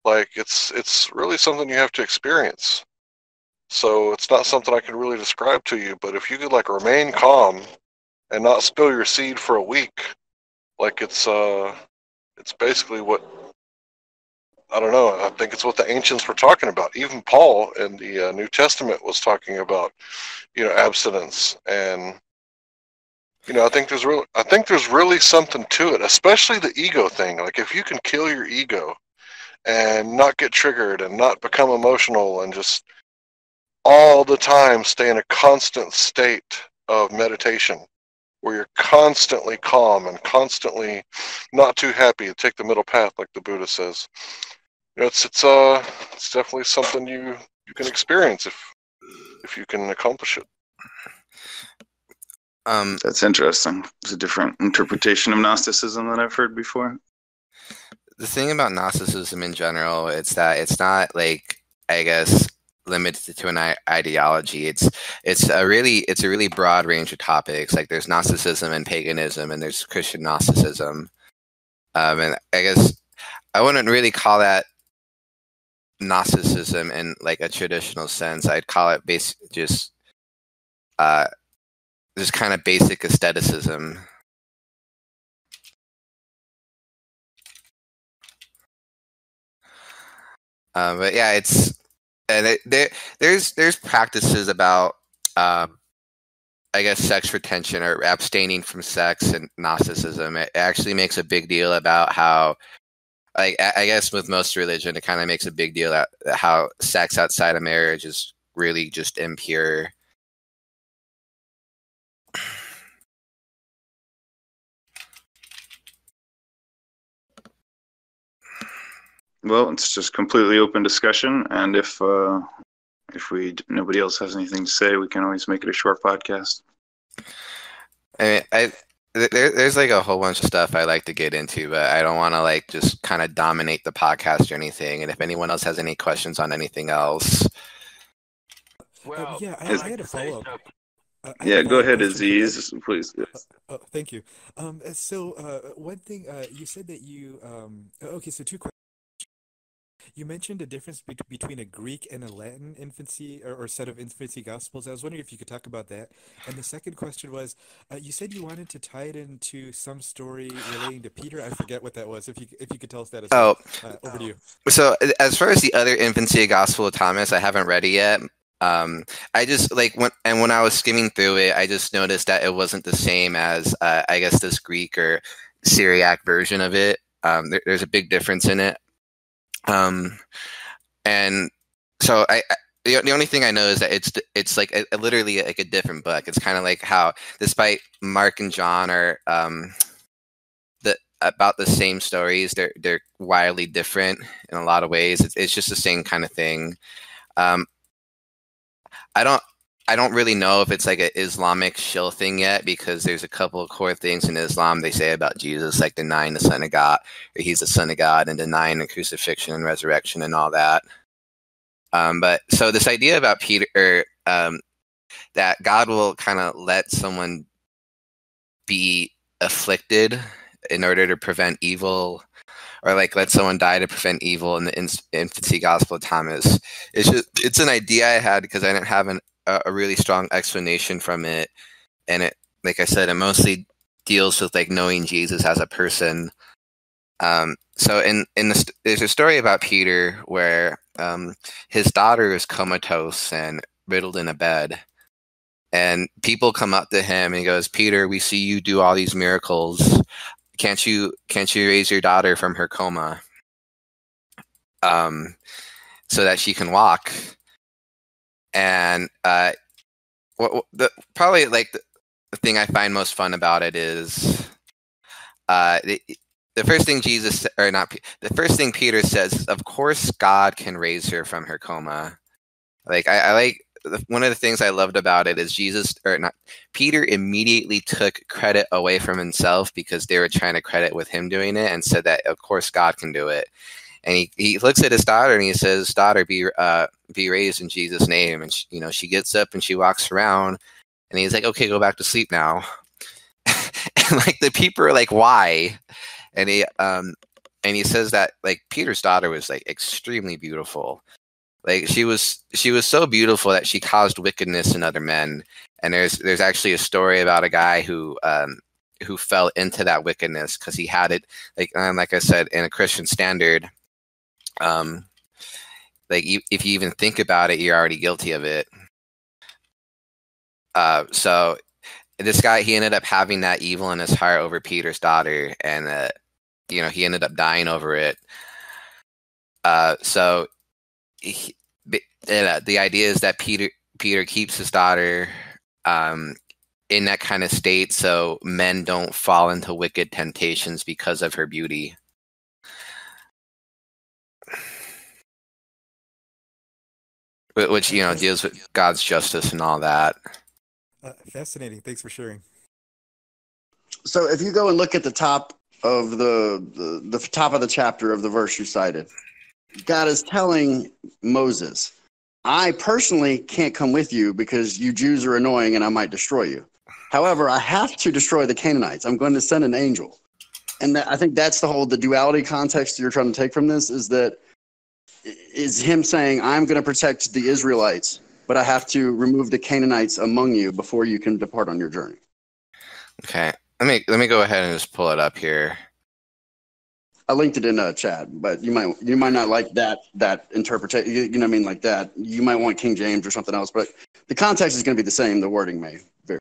like it's really something you have to experience. So it's not something I can really describe to you, but if you could like remain calm and not spill your seed for a week, like it's basically what, I don't know, I think it's what the ancients were talking about. Even Paul in the New Testament was talking about, abstinence. And, I think there's really something to it, especially the ego thing. Like if you can kill your ego and not get triggered and not become emotional and just all the time stay in a constant state of meditation where you're constantly calm and constantly not too happy, take the middle path like the Buddha says. It's definitely something you can experience if you can accomplish it. That's interesting. It's a different interpretation of Gnosticism than I've heard before. The thing about Gnosticism in general, it's that it's not like, I guess, limited to an ideology. It's a really broad range of topics. Like there's Gnosticism and paganism, and there's Christian Gnosticism. And I guess I wouldn't really call that Gnosticism in like a traditional sense. I'd call it just kind of basic aestheticism. But yeah, there's practices about I guess sex retention or abstaining from sex and Gnosticism. It actually makes a big deal about how, like, I guess with most religion, it kind of makes a big deal about how sex outside of marriage is really just impure. Well, it's just completely open discussion, and if nobody else has anything to say, we can always make it a short podcast. I mean, there's like a whole bunch of stuff I like to get into, but I don't want to like just kind of dominate the podcast or anything. And if anyone else has any questions on anything else, Well, yeah, I had a follow up. Yeah, go ahead, Aziz, please. Thank you. So one thing you said that you okay. So two questions. You mentioned a difference between a Greek and a Latin infancy or set of infancy gospels. I was wondering if you could talk about that. And the second question was, you said you wanted to tie it into some story relating to Peter. I forget what that was. If you could tell us that as well. Over to you. So as far as the other infancy gospel of Thomas, I haven't read it yet. I just when I was skimming through it, I just noticed that it wasn't the same as I guess this Greek or Syriac version of it. There's a big difference in it. And so the only thing I know is that it's like literally like a different book. It's kind of like how, despite Mark and John are about the same stories, they're wildly different in a lot of ways. It's just the same kind of thing. I don't really know if it's like an Islamic shill thing yet, because there's a couple of core things in Islam they say about Jesus, like denying the Son of God, or he's the Son of God, and denying the crucifixion and resurrection and all that. But so this idea about Peter, that God will kind of let someone be afflicted in order to prevent evil, or like let someone die to prevent evil in the infancy gospel of Thomas. It's an idea I had because I didn't have a really strong explanation from it, and it, like I said, it mostly deals with like knowing Jesus as a person. So there's a story about Peter where his daughter is comatose and riddled in a bed, and people come up to him and he goes, "Peter, we see you do all these miracles. Can't you raise your daughter from her coma, so that she can walk?" And probably like the thing I find most fun about it is the first thing the first thing Peter says, "Of course God can raise her from her coma." Like I like one of the things I loved about it is Peter immediately took credit away from himself because they were trying to credit with him doing it, and said that of course God can do it. And he looks at his daughter and he says, "Daughter, be raised in Jesus' name." And she gets up and she walks around, and he's like, "Okay, go back to sleep now." And like the people are like, "Why?" And he says that like Peter's daughter was like extremely beautiful. Like she was so beautiful that she caused wickedness in other men. And there's actually a story about a guy who fell into that wickedness because he had it, like I said, in a Christian standard. If you even think about it, you're already guilty of it. So this guy, he ended up having that evil in his heart over Peter's daughter, and he ended up dying over it. So the idea is that Peter keeps his daughter in that kind of state, so men don't fall into wicked temptations because of her beauty. Which deals with God's justice and all that. Fascinating. Thanks for sharing. So if you go and look at the top of the top of the chapter of the verse you cited, God is telling Moses, "I personally can't come with you because you Jews are annoying and I might destroy you. However, I have to destroy the Canaanites. I'm going to send an angel." And I think that's the duality context you're trying to take from this is him saying, I'm going to protect the Israelites, but I have to remove the Canaanites among you before you can depart on your journey. Okay. Let me go ahead and just pull it up here. I linked it in a chat, but you might not like that interpretation. You know what I mean? Like that. You might want King James or something else, but the context is going to be the same. The wording may vary.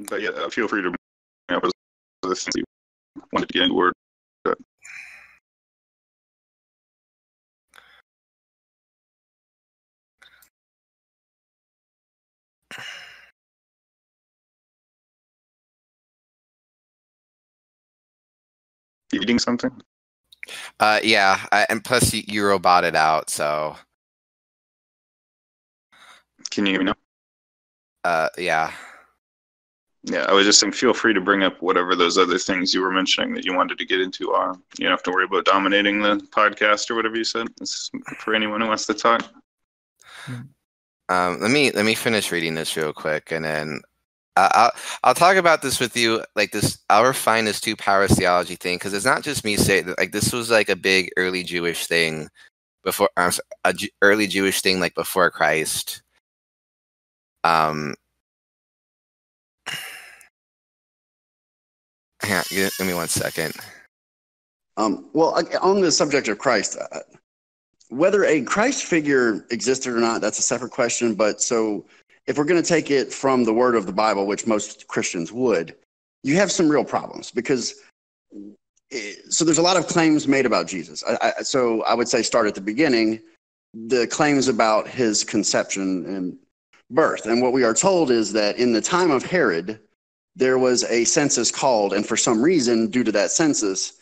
But yeah, feel free to bring up other things you wanted to get into word. Eating something? Yeah, and plus you roboted out, so. Can you hear me now? Yeah. Yeah, I was just saying, feel free to bring up whatever those other things you were mentioning that you wanted to get into are. You don't have to worry about dominating the podcast or whatever you said. It's for anyone who wants to talk. Let me finish reading this real quick, and then I'll talk about this with you. Like this, I'll refine this two powers theology thing, because it's not just me saying that. Like this was like a big early Jewish thing before, early Jewish thing like before Christ. Give me 1 second. Well, on the subject of Christ, whether a Christ figure existed or not, that's a separate question. But so if we're going to take it from the word of the Bible, which most Christians would, you have some real problems because so there's a lot of claims made about Jesus. So I would say start at the beginning, the claims about his conception and birth. And what we are told is that in the time of Herod, there was a census called, and for some reason, due to that census,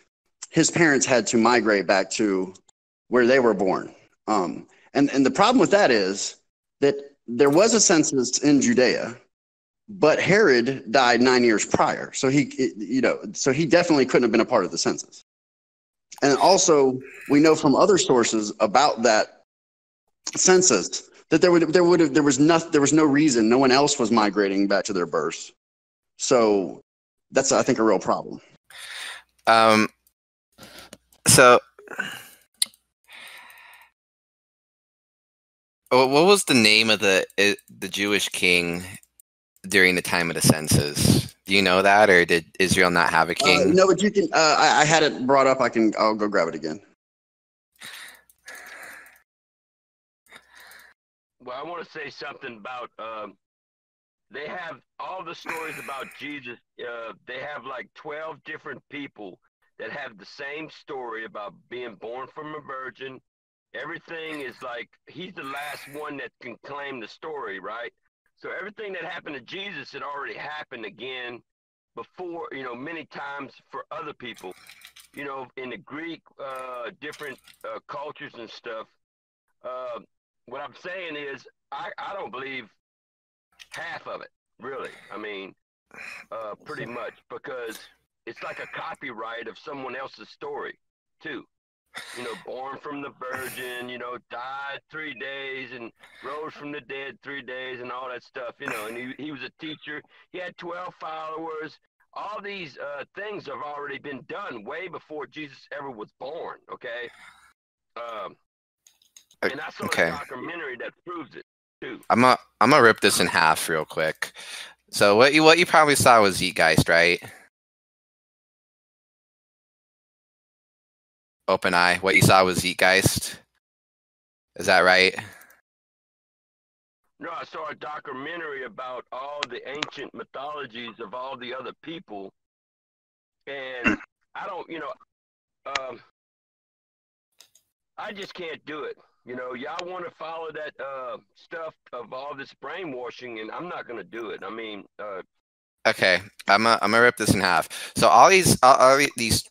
his parents had to migrate back to where they were born. And the problem with that is that there was a census in Judea, but Herod died 9 years prior. So he definitely couldn't have been a part of the census. And also, we know from other sources about that census that there was no reason, no one else was migrating back to their births. So that's, I think, a real problem. So what was the name of the Jewish king during the time of the census? Do you know that, or did Israel not have a king? No, but you can. I had it brought up. I'll go grab it again. Well, I want to say something about. They have all the stories about Jesus. They have like 12 different people that have the same story about being born from a virgin. Everything is like he's the last one that can claim the story, right? So everything that happened to Jesus had already happened again before, many times for other people. In the Greek, different cultures and stuff. What I'm saying is I don't believe half of it, really. I mean, pretty much, because it's like a copyright of someone else's story, too. Born from the virgin, died 3 days and rose from the dead 3 days and all that stuff, and he was a teacher. He had 12 followers. All these things have already been done way before Jesus ever was born, okay? And I saw a documentary that proves it, too. I'm gonna rip this in half real quick. So what you probably saw was Zeitgeist, right? Open eye. What you saw was Zeitgeist. Is that right? No, I saw a documentary about all the ancient mythologies of all the other people, and I don't, I just can't do it. Y'all want to follow that stuff of all this brainwashing, and I'm not going to do it. I mean, okay, I'm gonna rip this in half. So all these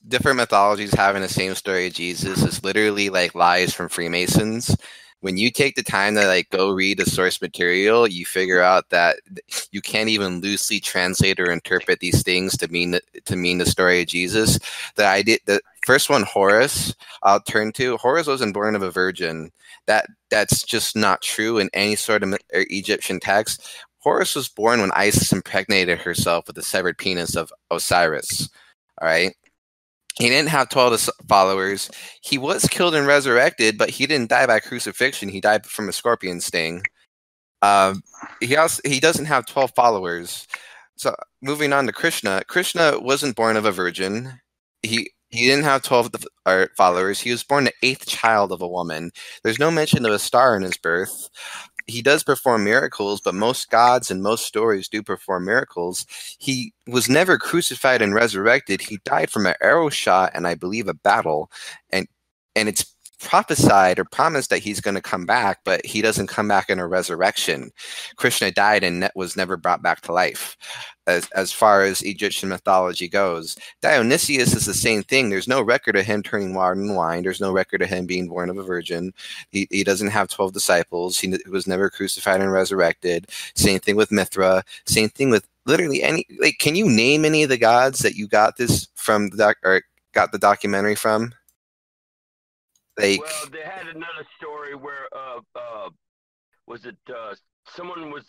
different mythologies having the same story of Jesus is literally like lies from Freemasons. When you take the time to like go read the source material, you figure out that you can't even loosely translate or interpret these things to mean the story of Jesus. The idea that first one, Horus, I'll turn to. Horus wasn't born of a virgin. That's just not true in any sort of Egyptian text. Horus was born when Isis impregnated herself with the severed penis of Osiris. All right. He didn't have 12 followers. He was killed and resurrected, but he didn't die by crucifixion. He died from a scorpion sting. He doesn't have 12 followers. So moving on to Krishna. Krishna wasn't born of a virgin. He didn't have 12 followers. He was born the 8th child of a woman. There's no mention of a star in his birth. He does perform miracles, but most gods and most stories do perform miracles. He was never crucified and resurrected. He died from an arrow shot and I believe a battle. And it's prophesied or promised that he's going to come back, but he doesn't come back in a resurrection. Krishna died and was never brought back to life. As far as Egyptian mythology goes, Dionysius is the same thing. There's no record of him turning water into wine. There's no record of him being born of a virgin. He doesn't have 12 disciples. He was never crucified and resurrected. Same thing with Mithra. Same thing with literally any. Like, can you name any of the gods that you got this from got the documentary from? Like, well, they had another story where was it someone was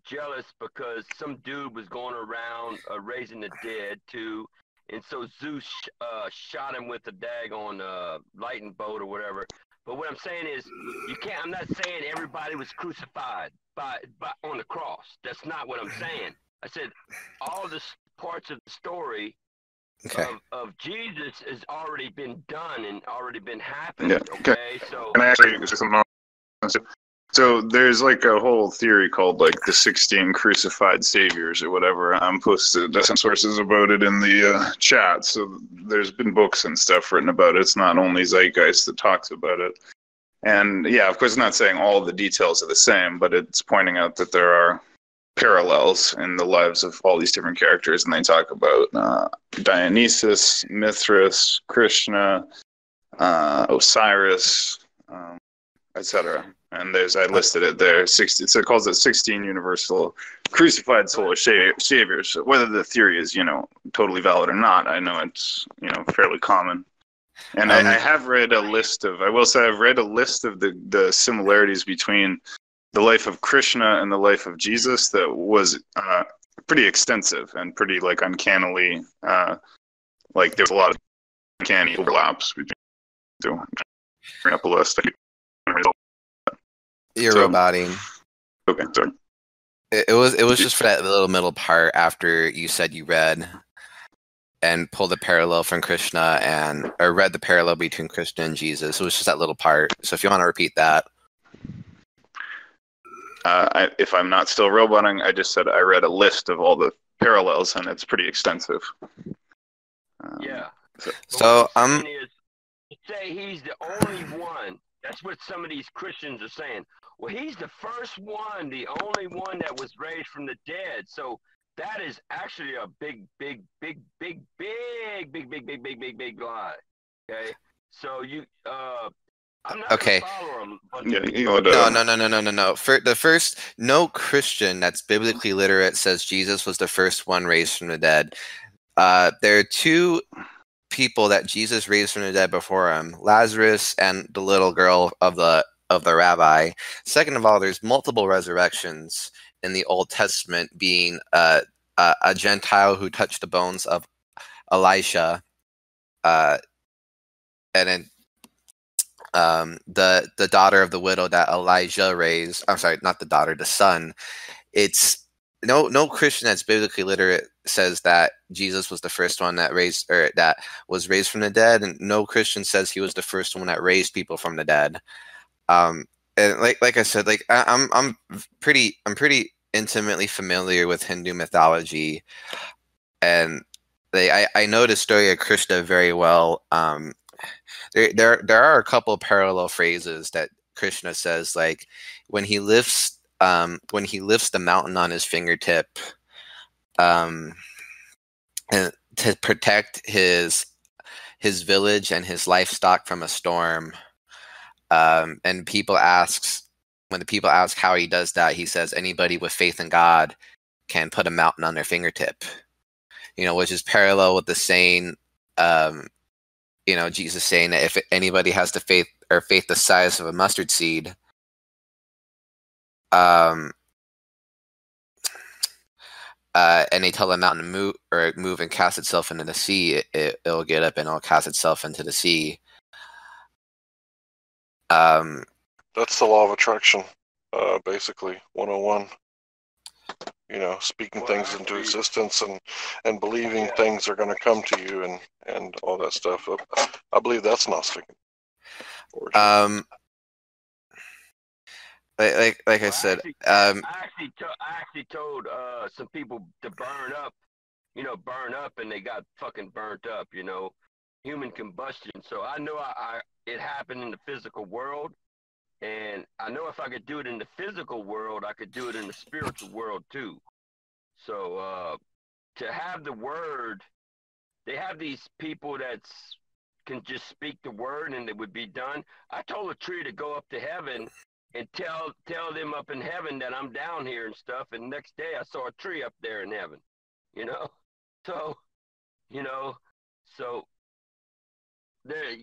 jealous because some dude was going around raising the dead too, and so Zeus shot him with a daggone lightning bolt or whatever. But what I'm saying is, you can't. I'm not saying everybody was crucified by on the cross. That's not what I'm saying. I said all the parts of the story. okay. Of Jesus has already been done and already been happened. Yeah. Okay. So. And actually, so there's like a whole theory called like the 16 crucified saviors or whatever. I'm posted some sources about it in the chat. So there's been books and stuff written about it. It's not only Zeitgeist that talks about it. And yeah, of course, it's not saying all the details are the same, but it's pointing out that there are parallels in the lives of all these different characters, and they talk about Dionysus, Mithras, Krishna, Osiris, etc. And I listed it there. 60. So it calls it 16 universal crucified soul saviors. So whether the theory is totally valid or not, I know it's fairly common. And I have read a list of. I will say I've read a list of the similarities between the life of Krishna and the life of Jesus that was pretty extensive and pretty like uncannily like there's a lot of uncanny overlaps between the two. Bring up a list. You're roboting. Okay, sorry. It was just for that little middle part after you said you read and pulled the parallel from Krishna or read the parallel between Krishna and Jesus. It was just that little part. So if you want to repeat that. If I'm not still roboting, I just said I read a list of all the parallels, and it's pretty extensive. Yeah. So say he's the only one. That's what some of these Christians are saying. Well, he's the first one, the only one that was raised from the dead. So that is actually a big lie. Okay. So I'm not okay. gonna follow him. No. For the first, no Christian that's biblically literate says Jesus was the first one raised from the dead. There are two people that Jesus raised from the dead before him: Lazarus and the little girl of the rabbi. Second of all, there's multiple resurrections in the Old Testament, being a Gentile who touched the bones of Elisha, and then the daughter of the widow that Elijah raised. I'm sorry, not the daughter, the son. It's no Christian that's biblically literate says that Jesus was the first one that was raised from the dead, and no Christian says he was the first one that raised people from the dead. And like I said, like I'm pretty intimately familiar with Hindu mythology, and I know the story of Krishna very well. There are a couple of parallel phrases that Krishna says, like when he lifts the mountain on his fingertip, and to protect his village and his livestock from a storm. And when the people ask how he does that, he says anybody with faith in God can put a mountain on their fingertip. Which is parallel with the saying, Jesus saying that if anybody has the faith the size of a mustard seed, and they tell the mountain to move and cast itself into the sea, it'll get up and it'll cast itself into the sea. That's the law of attraction, basically 101. Speaking things into existence and believing things are going to come to you and all that stuff. I believe that's Gnostic. Like I said, I actually told some people to burn up, and they got fucking burnt up, human combustion. So I know it happened in the physical world, and I know if I could do it in the physical world, I could do it in the spiritual world too. So to have the word, they have these people that can just speak the word and it would be done. I told a tree to go up to heaven and tell them up in heaven that I'm down here and stuff. And next day I saw a tree up there in heaven, So, so there,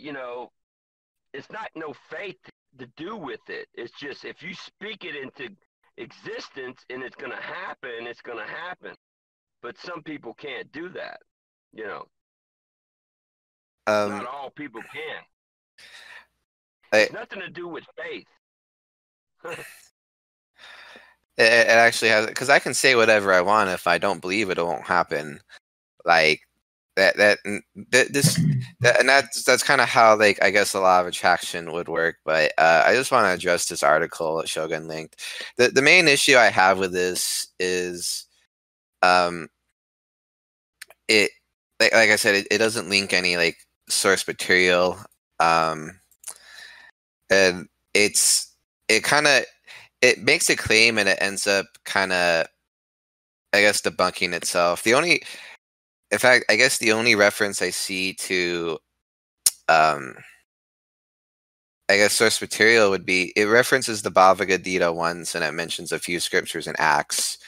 it's not no faith to do with it. It's just if you speak it into existence and it's going to happen, it's going to happen. But some people can't do that, Not all people can. It's nothing to do with faith. It actually has, because I can say whatever I want. If I don't believe it, it won't happen. Like and that's kind of how, like, I guess the law of attraction would work. But I just want to address this article that Shogun linked. The main issue I have with this is, it like I said, it doesn't link any like source material, and it makes a claim and it ends up kind of, I guess, debunking itself. In fact, I guess the only reference I see to, I guess, source material would be, it references the Bhagavad Gita once, and it mentions a few scriptures in Acts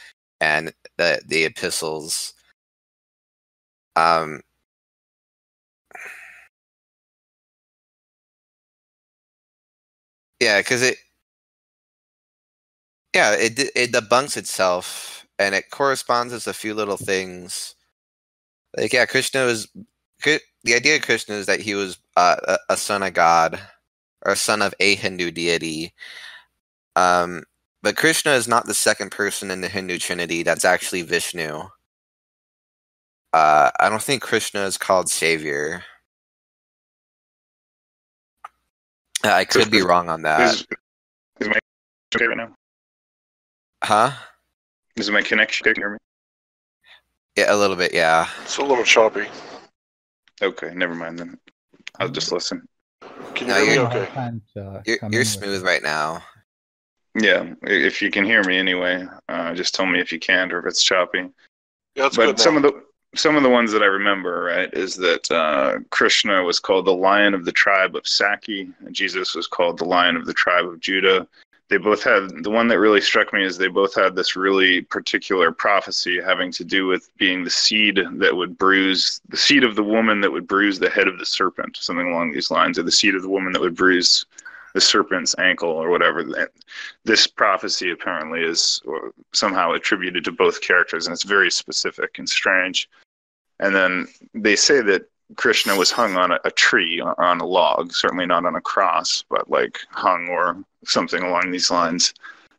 and the epistles. Yeah, because it debunks itself, and it corresponds with a few little things. Like, yeah, the idea of Krishna is that he was a son of God, or a son of a Hindu deity. But Krishna is not the second person in the Hindu Trinity. That's actually Vishnu. I don't think Krishna is called Savior. I could be wrong on that. Is my okay right now? Huh? Is my connection okay? Can you hear me? Yeah, a little bit, yeah. It's a little choppy. Okay, never mind then. I'll just listen. Can you hear me okay? You're smooth right now. Yeah, if you can hear me anyway, just tell me if you can't or if it's choppy. Yeah, it's but good some of the ones that I remember, right, is that Krishna was called the Lion of the tribe of Saki, and Jesus was called the Lion of the tribe of Judah. They both had, the one that really struck me is they both had this really particular prophecy having to do with being the seed of the woman that would bruise the head of the serpent, something along these lines, or the seed of the woman that would bruise the serpent's ankle or whatever. This prophecy apparently is somehow attributed to both characters, and it's very specific and strange. And then they say that Krishna was hung on a tree, on a log, certainly not on a cross, but like hung or something along these lines.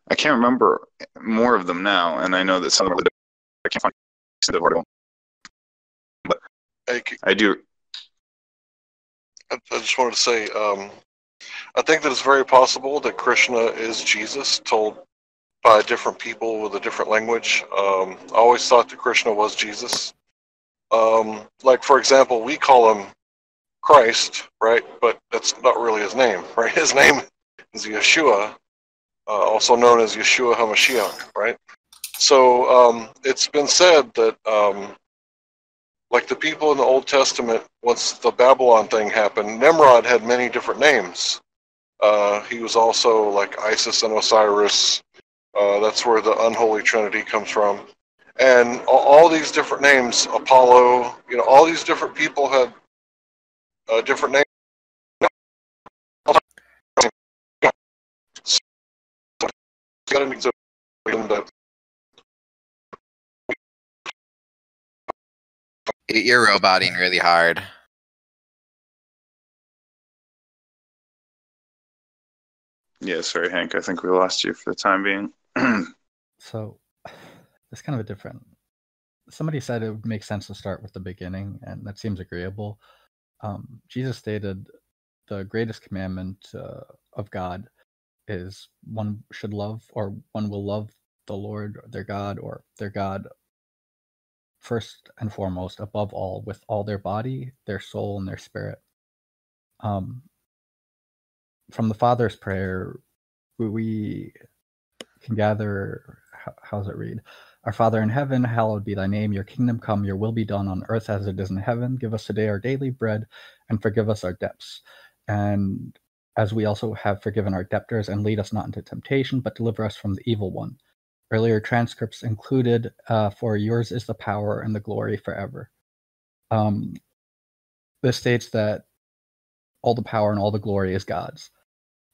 I can't remember more of them now, and I know that some of them I can't find the article. But I do. I just wanted to say, I think that it's very possible that Krishna is Jesus, told by different people with a different language. I always thought that Krishna was Jesus. Like, for example, we call him Christ, right? But that's not really his name, right? His name is Yeshua, also known as Yeshua HaMashiach, right? So it's been said that, like the people in the Old Testament, once the Babylon thing happened, Nimrod had many different names. He was also like Isis and Osiris. That's where the unholy trinity comes from. And all these different names, Apollo, all these different people had a different name. You're roboting really hard. Yeah, sorry, Hank. I think we lost you for the time being. So, it's kind of a different. Somebody said it would make sense to start with the beginning, and that seems agreeable. Jesus stated the greatest commandment of God is one should love, or one will love the Lord, their God, or their God first and foremost, above all, with all their body, their soul, and their spirit. From the Father's Prayer, we can gather, how does it read? Our Father in heaven, hallowed be thy name. Your kingdom come, your will be done on earth as it is in heaven. Give us today our daily bread, and forgive us our debts. And as we also have forgiven our debtors, and lead us not into temptation, but deliver us from the evil one. Earlier transcripts included, for yours is the power and the glory forever. This states that all the power and all the glory is God's.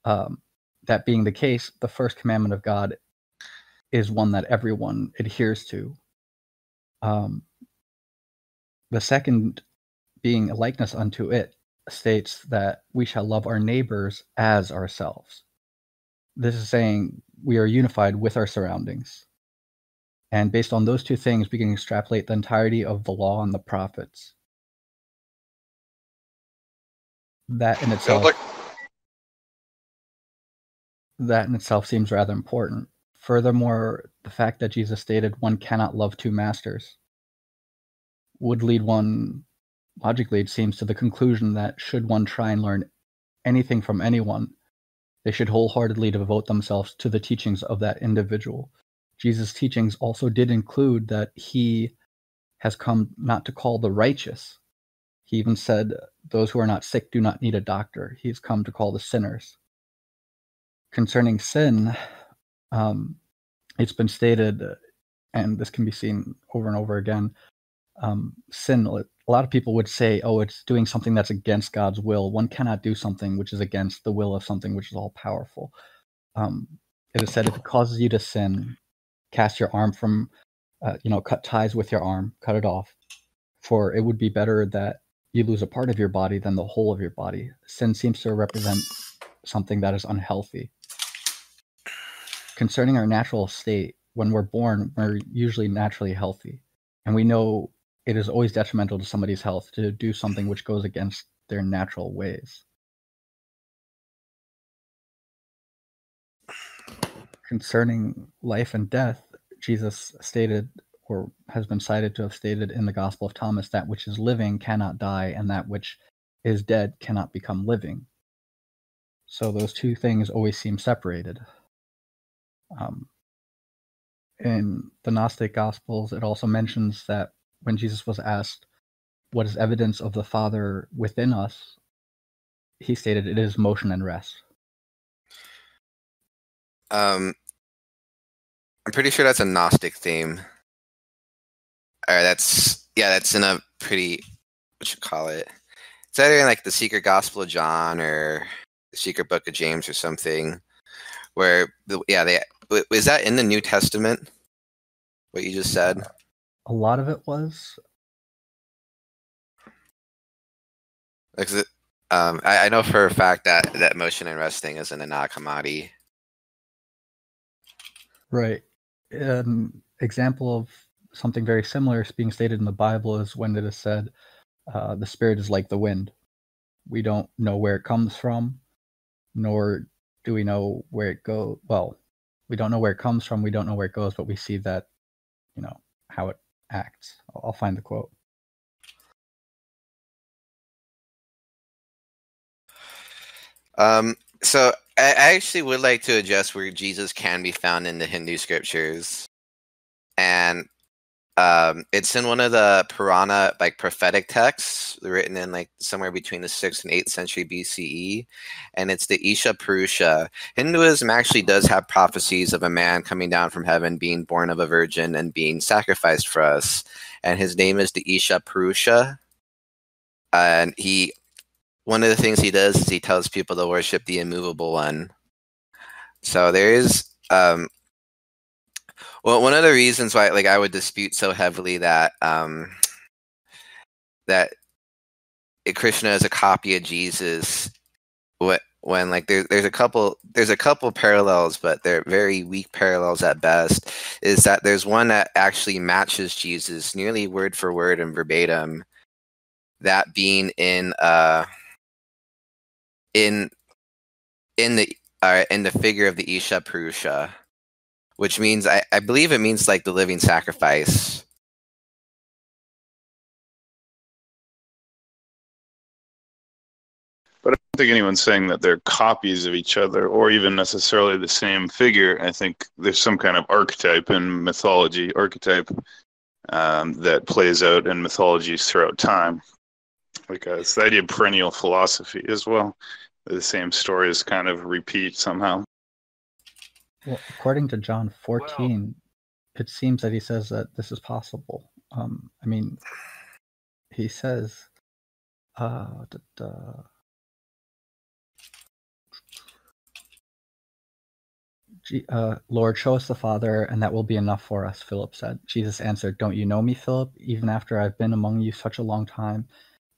That being the case, the first commandment of God is one that everyone adheres to. The second, being a likeness unto it, states that we shall love our neighbors as ourselves. This is saying we are unified with our surroundings. And based on those two things, we can extrapolate the entirety of the law and the prophets. That in itself seems rather important. Furthermore, the fact that Jesus stated one cannot love two masters would lead one, logically it seems, to the conclusion that should one try and learn anything from anyone, they should wholeheartedly devote themselves to the teachings of that individual. Jesus' teachings also did include that he has come not to call the righteous. He even said, those who are not sick do not need a doctor. He's come to call the sinners. Concerning sin, it's been stated, and this can be seen over and over again, sin, a lot of people would say, oh, it's doing something that's against God's will. One cannot do something which is against the will of something which is all powerful. It is said, if it causes you to sin, cast your arm from, cut ties with your arm, cut it off. For it would be better that you lose a part of your body than the whole of your body. Sin seems to represent something that is unhealthy. Concerning our natural state, when we're born, we're usually naturally healthy. And we know it is always detrimental to somebody's health to do something which goes against their natural ways. Concerning life and death, Jesus stated, or has been cited to have stated in the Gospel of Thomas, that which is living cannot die, and that which is dead cannot become living. So those two things always seem separated. In the Gnostic Gospels, it also mentions that when Jesus was asked, what is evidence of the Father within us? He stated, it is motion and rest. I'm pretty sure that's a Gnostic theme. Or that's in a pretty, what you call it? It's either in like the Secret Gospel of John or the Secret Book of James or something. Where, is that in the New Testament? What you just said? A lot of it was. I know for a fact that motion and rest thing is in the Nag Hammadi. Right. An example of something very similar being stated in the Bible is when it is said, the Spirit is like the wind. We don't know where it comes from, nor do we know where it goes. Well, we don't know where it comes from, we don't know where it goes, but we see that, how it acts. I'll find the quote. So I actually would like to address where Jesus can be found in the Hindu scriptures. And it's in one of the Purana, like prophetic texts written in like somewhere between the 6th and 8th century BCE. And it's the Isha Purusha. Hinduism actually does have prophecies of a man coming down from heaven, being born of a virgin and being sacrificed for us. And his name is the Isha Purusha. And he one of the things he does is he tells people to worship the immovable one. So there is, well, one of the reasons why, like, I would dispute so heavily that that Krishna is a copy of Jesus, when like there's a couple parallels, but they're very weak parallels at best, is that there's one that actually matches Jesus nearly word for word and verbatim, that being in the figure of the Isha Purusha, which means I believe it means like the living sacrifice. But I don't think anyone's saying that they're copies of each other or even necessarily the same figure. I think there's some kind of archetype in mythology, that plays out in mythologies throughout time. Like it's the idea of perennial philosophy as well. The same stories kind of repeat somehow. Well, according to John 14, it seems that he says that this is possible. I mean, he says, Lord, show us the Father, and that will be enough for us, Philip said. Jesus answered, don't you know me, Philip, even after I've been among you such a long time?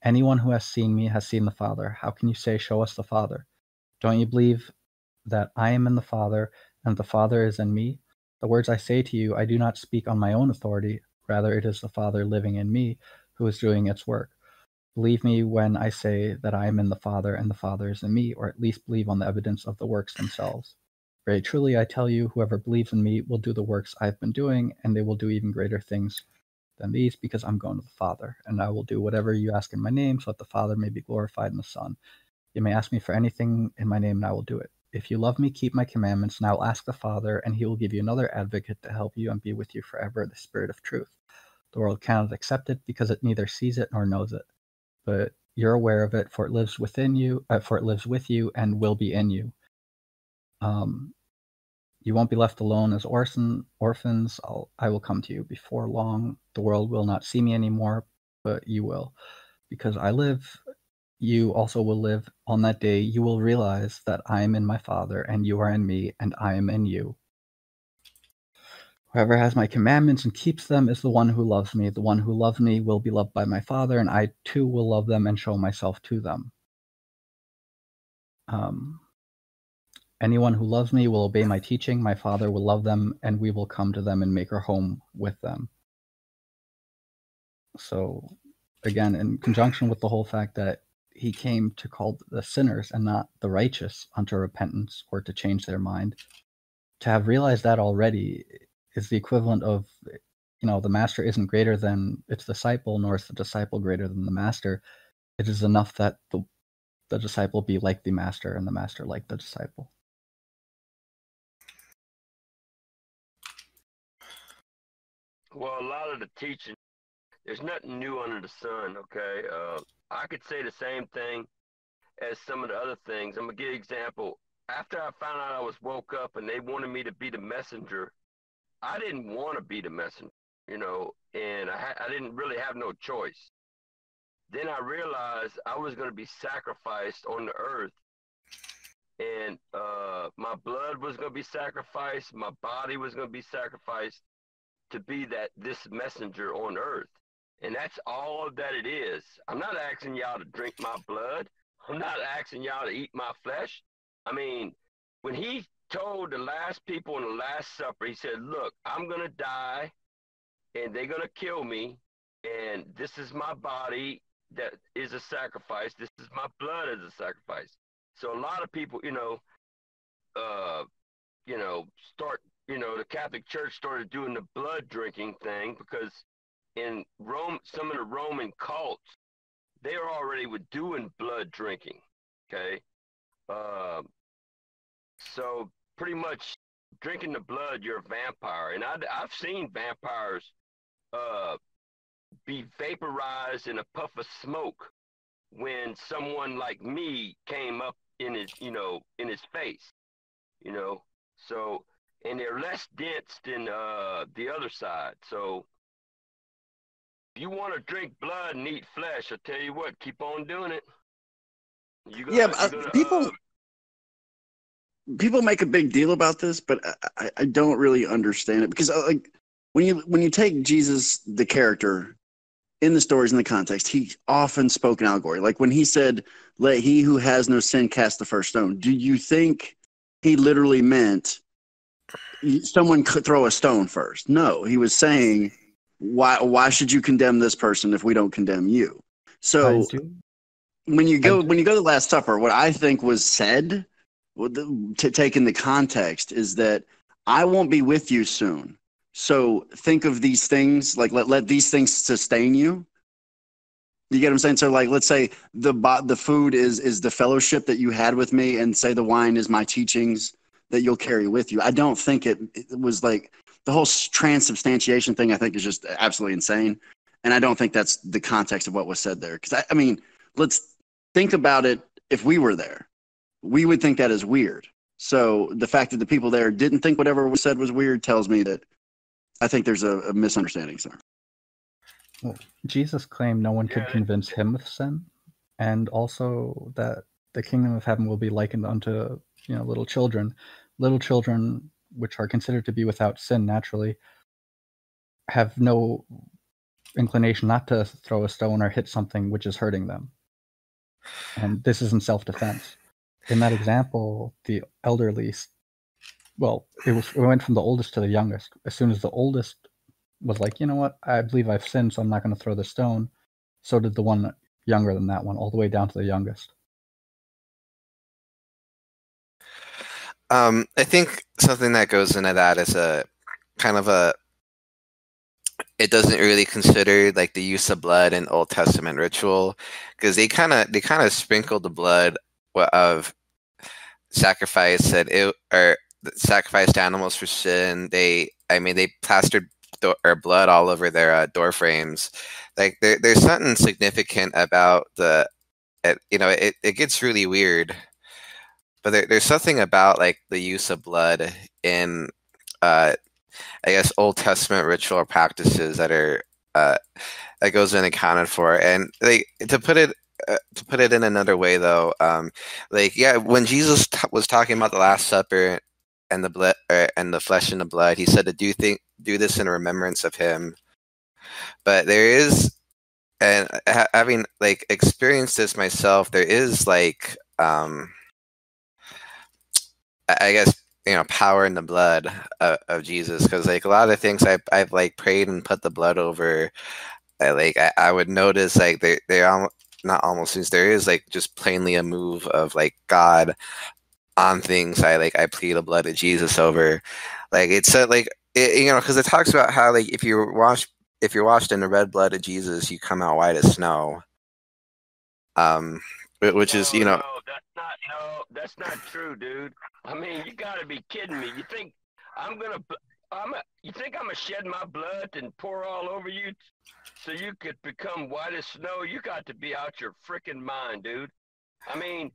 Anyone who has seen me has seen the Father. How can you say, show us the Father? Don't you believe that I am in the Father, and the Father is in me? The words I say to you, I do not speak on my own authority. Rather, it is the Father living in me who is doing its work. Believe me when I say that I am in the Father, and the Father is in me, or at least believe on the evidence of the works themselves. Very truly, I tell you, whoever believes in me will do the works I've been doing, and they will do even greater things than these, because I'm going to the Father, and I will do whatever you ask in my name, so that the Father may be glorified in the Son. You may ask me for anything in my name, and I will do it. If you love me, keep my commandments, and I will ask the Father, and he will give you another advocate to help you and be with you forever, the Spirit of truth. The world cannot accept it because it neither sees it nor knows it. But you're aware of it, for it lives within you, for it lives with you and will be in you. You won't be left alone as orphans. I will come to you before long. The world will not see me anymore, but you will. Because I live, you also will live. On that day, you will realize that I am in my Father, and you are in me, and I am in you. Whoever has my commandments and keeps them is the one who loves me. The one who loves me will be loved by my Father, and I too will love them and show myself to them. Anyone who loves me will obey my teaching. My Father will love them, and we will come to them and make our home with them. So, again, in conjunction with the whole fact that he came to call the sinners and not the righteous unto repentance or to change their mind, to have realized that already is the equivalent of, the master isn't greater than its disciple, nor is the disciple greater than the master. It is enough that the disciple be like the master and the master like the disciple. Well, a lot of the teaching, there's nothing new under the sun, okay? I could say the same thing as some of the other things. I'm going to give you an example. After I found out I was woke up and they wanted me to be the messenger, I didn't want to be the messenger, and I didn't really have no choice. Then I realized I was going to be sacrificed on the earth, and my blood was going to be sacrificed, my body was going to be sacrificed to be this messenger on earth. And that's all that it is. I'm not asking y'all to drink my blood. I'm not asking y'all to eat my flesh. I mean, when he told the last people in the Last Supper, he said, look, I'm going to die, and they're going to kill me, and this is my body that is a sacrifice. This is my blood as a sacrifice. So a lot of people, the Catholic Church started doing the blood drinking thing because in Rome, some of the Roman cults, they are already doing blood drinking. Okay. So pretty much drinking the blood, you're a vampire. And I've seen vampires be vaporized in a puff of smoke when someone like me came up in his face, so, and they're less dense than the other side. So if you want to drink blood and eat flesh, I tell you what, keep on doing it. People make a big deal about this, but I don't really understand it because like when you take Jesus, the character, in the stories, in the context, he often spoke in allegory. Like when he said, "Let he who has no sin cast the first stone." Do you think he literally meant someone could throw a stone first? No, he was saying, "Why should you condemn this person if we don't condemn you?" So when you go to the Last Supper, what I think was said, to take in the context, is that I won't be with you soon. So think of these things, like let these things sustain you. You get what I'm saying? So like, let's say the food is the fellowship that you had with me, and say the wine is my teachings that you'll carry with you. I don't think it was like the whole transubstantiation thing. I think is just absolutely insane. And I don't think that's the context of what was said there. Because I mean, let's think about it. If we were there, we would think that is weird. So the fact that the people there didn't think whatever was said was weird tells me that I think there's a misunderstanding, sir. Well, Jesus claimed no one could convince him of sin, and also that the kingdom of heaven will be likened unto little children. Little children, which are considered to be without sin naturally, have no inclination not to throw a stone or hit something which is hurting them. And this is in self-defense. In that example, the elderly, it went from the oldest to the youngest. As soon as the oldest was like, you know what, I believe I've sinned, so I'm not going to throw the stone, so did the one younger than that one, all the way down to the youngest. I think something that goes into that is a kind of it doesn't really consider like the use of blood in Old Testament ritual, because they kind of sprinkled the blood of sacrifice sacrificed animals for sin. They plastered blood all over their door frames. Like there's something significant about it gets really weird, but there's something about like the use of blood in I guess Old Testament ritual practices that are that goes unaccounted for. And like to put it in another way though, when Jesus was talking about the Last Supper and the blood and the flesh and the blood, he said to do this in remembrance of him. But there is, and having like experienced this myself, there is like I guess power in the blood of Jesus, because like a lot of things I've like prayed and put the blood over, I would notice like they're not almost, since there is like just plainly a move of like God on things I plead the blood of Jesus over. Like it's like because it talks about how like if you're washed in the red blood of Jesus, you come out white as snow. Which is No, that's not true, dude. I mean, you gotta be kidding me. You think I'm gonna shed my blood and pour all over you so you could become white as snow? You got to be out your freaking mind, dude. I mean,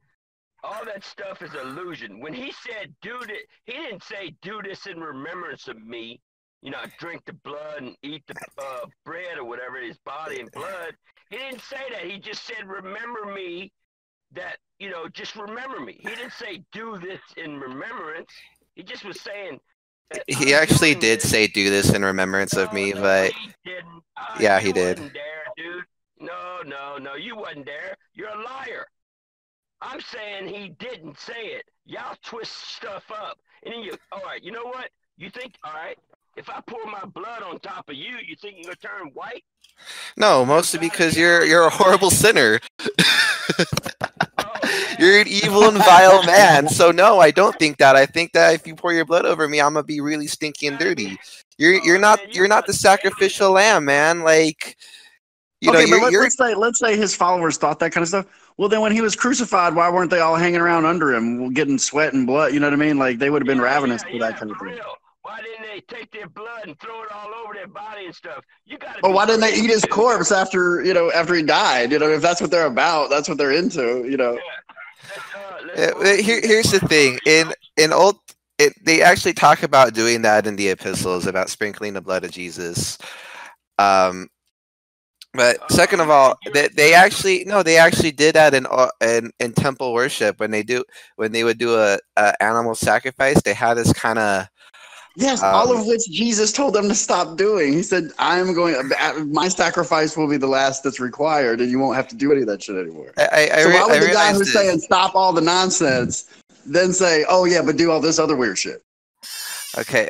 all that stuff is illusion. When he said he didn't say do this in remembrance of me. Drink the blood and eat the bread or whatever, his body and blood. He didn't say that. He just said, remember me. That, just remember me. He didn't say do this in remembrance. He just was saying. He actually did say do this in remembrance of me, but he didn't. Yeah, he did. You wasn't there, dude. No, you wasn't there. You're a liar. I'm saying he didn't say it. Y'all twist stuff up, and then all right, you know what? You think, all right, if I pour my blood on top of you, you think you're gonna turn white? No, mostly because you're a horrible sinner. You're an evil and vile man. So no, I don't think that. I think that if you pour your blood over me, I'm gonna be really stinky and dirty. You're not the sacrificial lamb, man. Like let's say his followers thought that kind of stuff. Well, then when he was crucified, why weren't they all hanging around under him, getting sweat and blood? You know what I mean? Like they would have been ravenous for that kind of thing. Real. Why didn't they take their blood and throw it all over their body and stuff? You got. Well, why didn't they eat his corpse after he died? If that's what they're about, that's what they're into. Here's the thing. They actually talk about doing that in the epistles, about sprinkling the blood of Jesus. But second of all, they actually did that in temple worship when they would do a animal sacrifice. They had this kind of Yes, all of which Jesus told them to stop doing. He said, my sacrifice will be the last that's required, and you won't have to do any of that shit anymore. So why would the guy who's saying stop all the nonsense then say, oh yeah, but do all this other weird shit? Okay.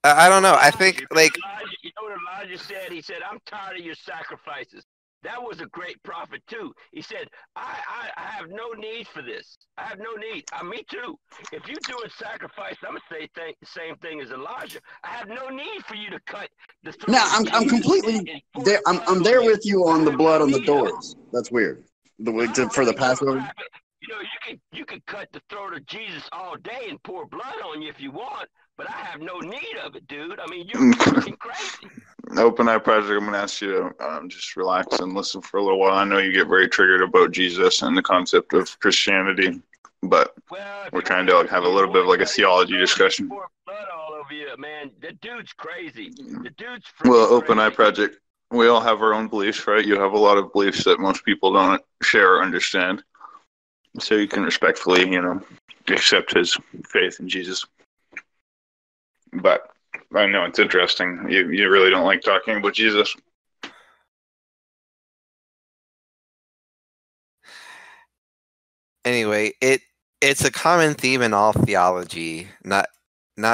I don't know. I think like you know what Elijah said? He said, I'm tired of your sacrifices. That was a great prophet too. He said, I have no need for this. I have no need. Me too. If you do a sacrifice, I'm gonna say the same thing as Elijah. I have no need for you to cut the throat. Now I'm completely there. I'm there with you on the blood on the doors. That's weird. For the Passover. You know, you can cut the throat of Jesus all day and pour blood on you if you want, but I have no need of it, dude. I mean, you're fucking crazy. Open Eye Project, I'm going to ask you to just relax and listen for a little while. I know you get very triggered about Jesus and the concept of Christianity, but we're trying to have a little bit of like a theology discussion. Pour blood all over you, man. The dude's crazy. The dude's well, Open Eye Project, we all have our own beliefs, right? You have a lot of beliefs that most people don't share or understand. So you can respectfully, accept his faith in Jesus. But I know it's interesting. You really don't like talking about Jesus. Anyway, it's a common theme in all theology, not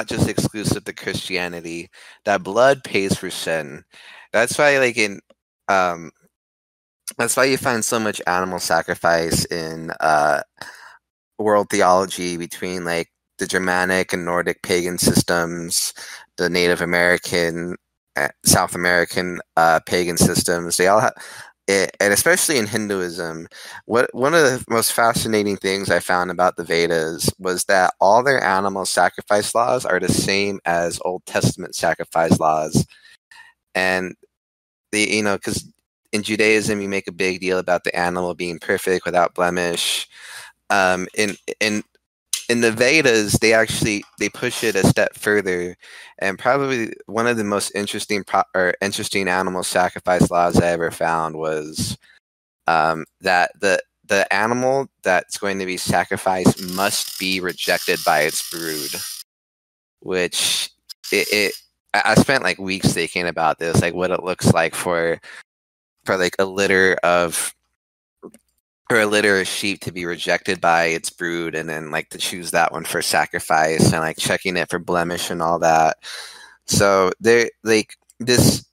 just exclusive to Christianity, that blood pays for sin. That's why that's why you find so much animal sacrifice in world theology between like the Germanic and Nordic pagan systems, the Native American, South American pagan systems. They all have, and especially in Hinduism, one of the most fascinating things I found about the Vedas was that all their animal sacrifice laws are the same as Old Testament sacrifice laws, and because in Judaism, you make a big deal about the animal being perfect without blemish. In the Vedas, they push it a step further, and probably one of the most interesting animal sacrifice laws I ever found was that the animal that's going to be sacrificed must be rejected by its brood, which I spent like weeks thinking about this, like what it looks like for like a litter of sheep to be rejected by its brood, and then like to choose that one for sacrifice, and like checking it for blemish and all that. So there, like this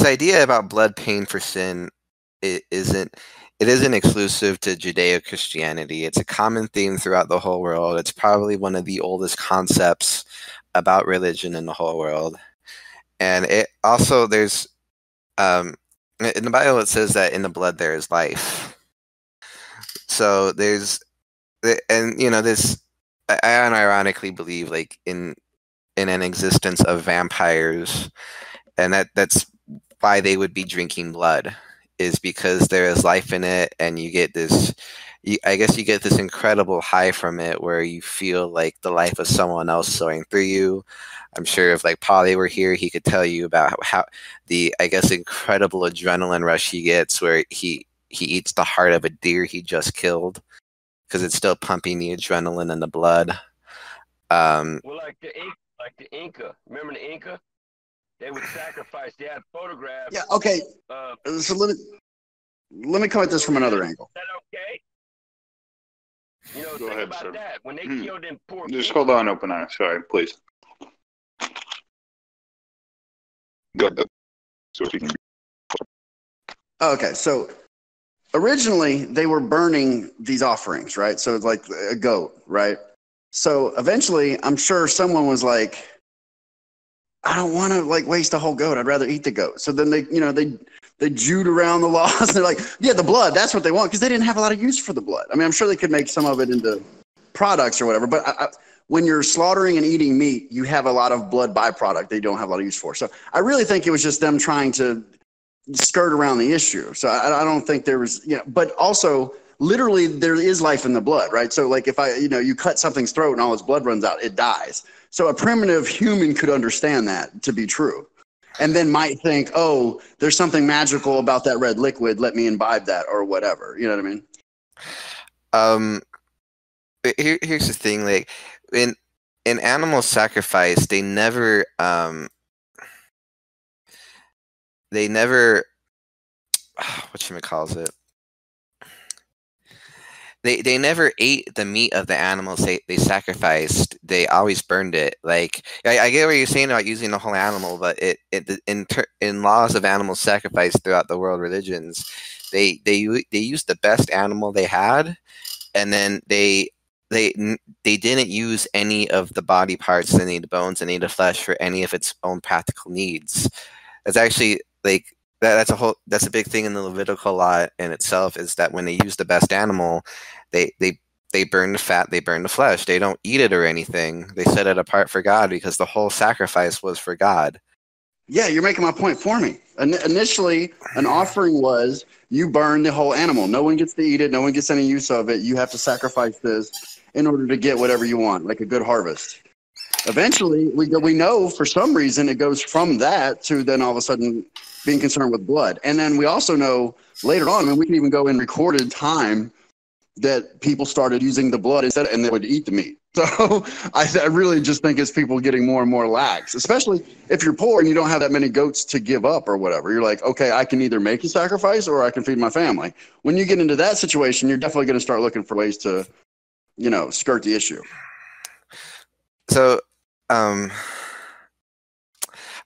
idea about blood paying for sin, it isn't exclusive to Judeo-Christianity. It's a common theme throughout the whole world. It's probably one of the oldest concepts about religion in the whole world. And it also, there's in the Bible, it says that in the blood there is life. So there's, and this, I unironically believe like in an existence of vampires, and that's why they would be drinking blood, is because there is life in it, and you get this, I guess you get this incredible high from it where you feel like the life of someone else soaring through you. I'm sure if like Polly were here, he could tell you about how the, I guess, incredible adrenaline rush he gets where he eats the heart of a deer he just killed because it's still pumping the adrenaline in the blood. Well, like the Inca. Remember the Inca? They would sacrifice. They had photographs. Yeah. Okay. So let me come at this from another angle. Is that okay? Go think ahead, about sir. that. When they killed them poor Just people, hold on, Open Eye. Sorry, please. Go ahead. So if you can. Okay, so originally they were burning these offerings, right? So it's like a goat, right? So eventually, I'm sure someone was like, I don't want to like waste a whole goat. I'd rather eat the goat. So then they Jewed around the laws. And they're like, yeah, the blood, that's what they want, because they didn't have a lot of use for the blood. I mean, I'm sure they could make some of it into products or whatever, but when you're slaughtering and eating meat, you have a lot of blood byproduct that you don't have a lot of use for. So I really think it was just them trying to skirt around the issue. So I don't think there was, but also literally there is life in the blood, right? So like if you cut something's throat and all its blood runs out, it dies. So a primitive human could understand that to be true. and then might think, oh, there's something magical about that red liquid. Let me imbibe that or whatever. You know what I mean? Here's the thing: like in animal sacrifice, they never whatchamacalls it. They never ate the meat of the animals they sacrificed. They always burned it. Like I get what you're saying about using the whole animal, but in laws of animal sacrifice throughout the world religions, they used the best animal they had, and then they didn't use any of the body parts, any of the bones, any of the flesh for any of its own practical needs. It's actually like that's a big thing in the Levitical law in itself, is that when they use the best animal, they burn the fat, they burn the flesh. They don't eat it or anything. They set it apart for God because the whole sacrifice was for God. Yeah, you're making my point for me. Initially, an offering was you burn the whole animal. No one gets to eat it. No one gets any use of it. You have to sacrifice this in order to get whatever you want, like a good harvest. Eventually, we know for some reason it goes from that to then all of a sudden being concerned with blood. And then we also know later on, I mean, we can even go in recorded time that people started using the blood instead, and they would eat the meat. So I really just think it's people getting more and more lax, especially if you're poor and you don't have that many goats to give up or whatever. You're like, okay, I can either make a sacrifice or I can feed my family. When you get into that situation, you're definitely going to start looking for ways to, skirt the issue. So, I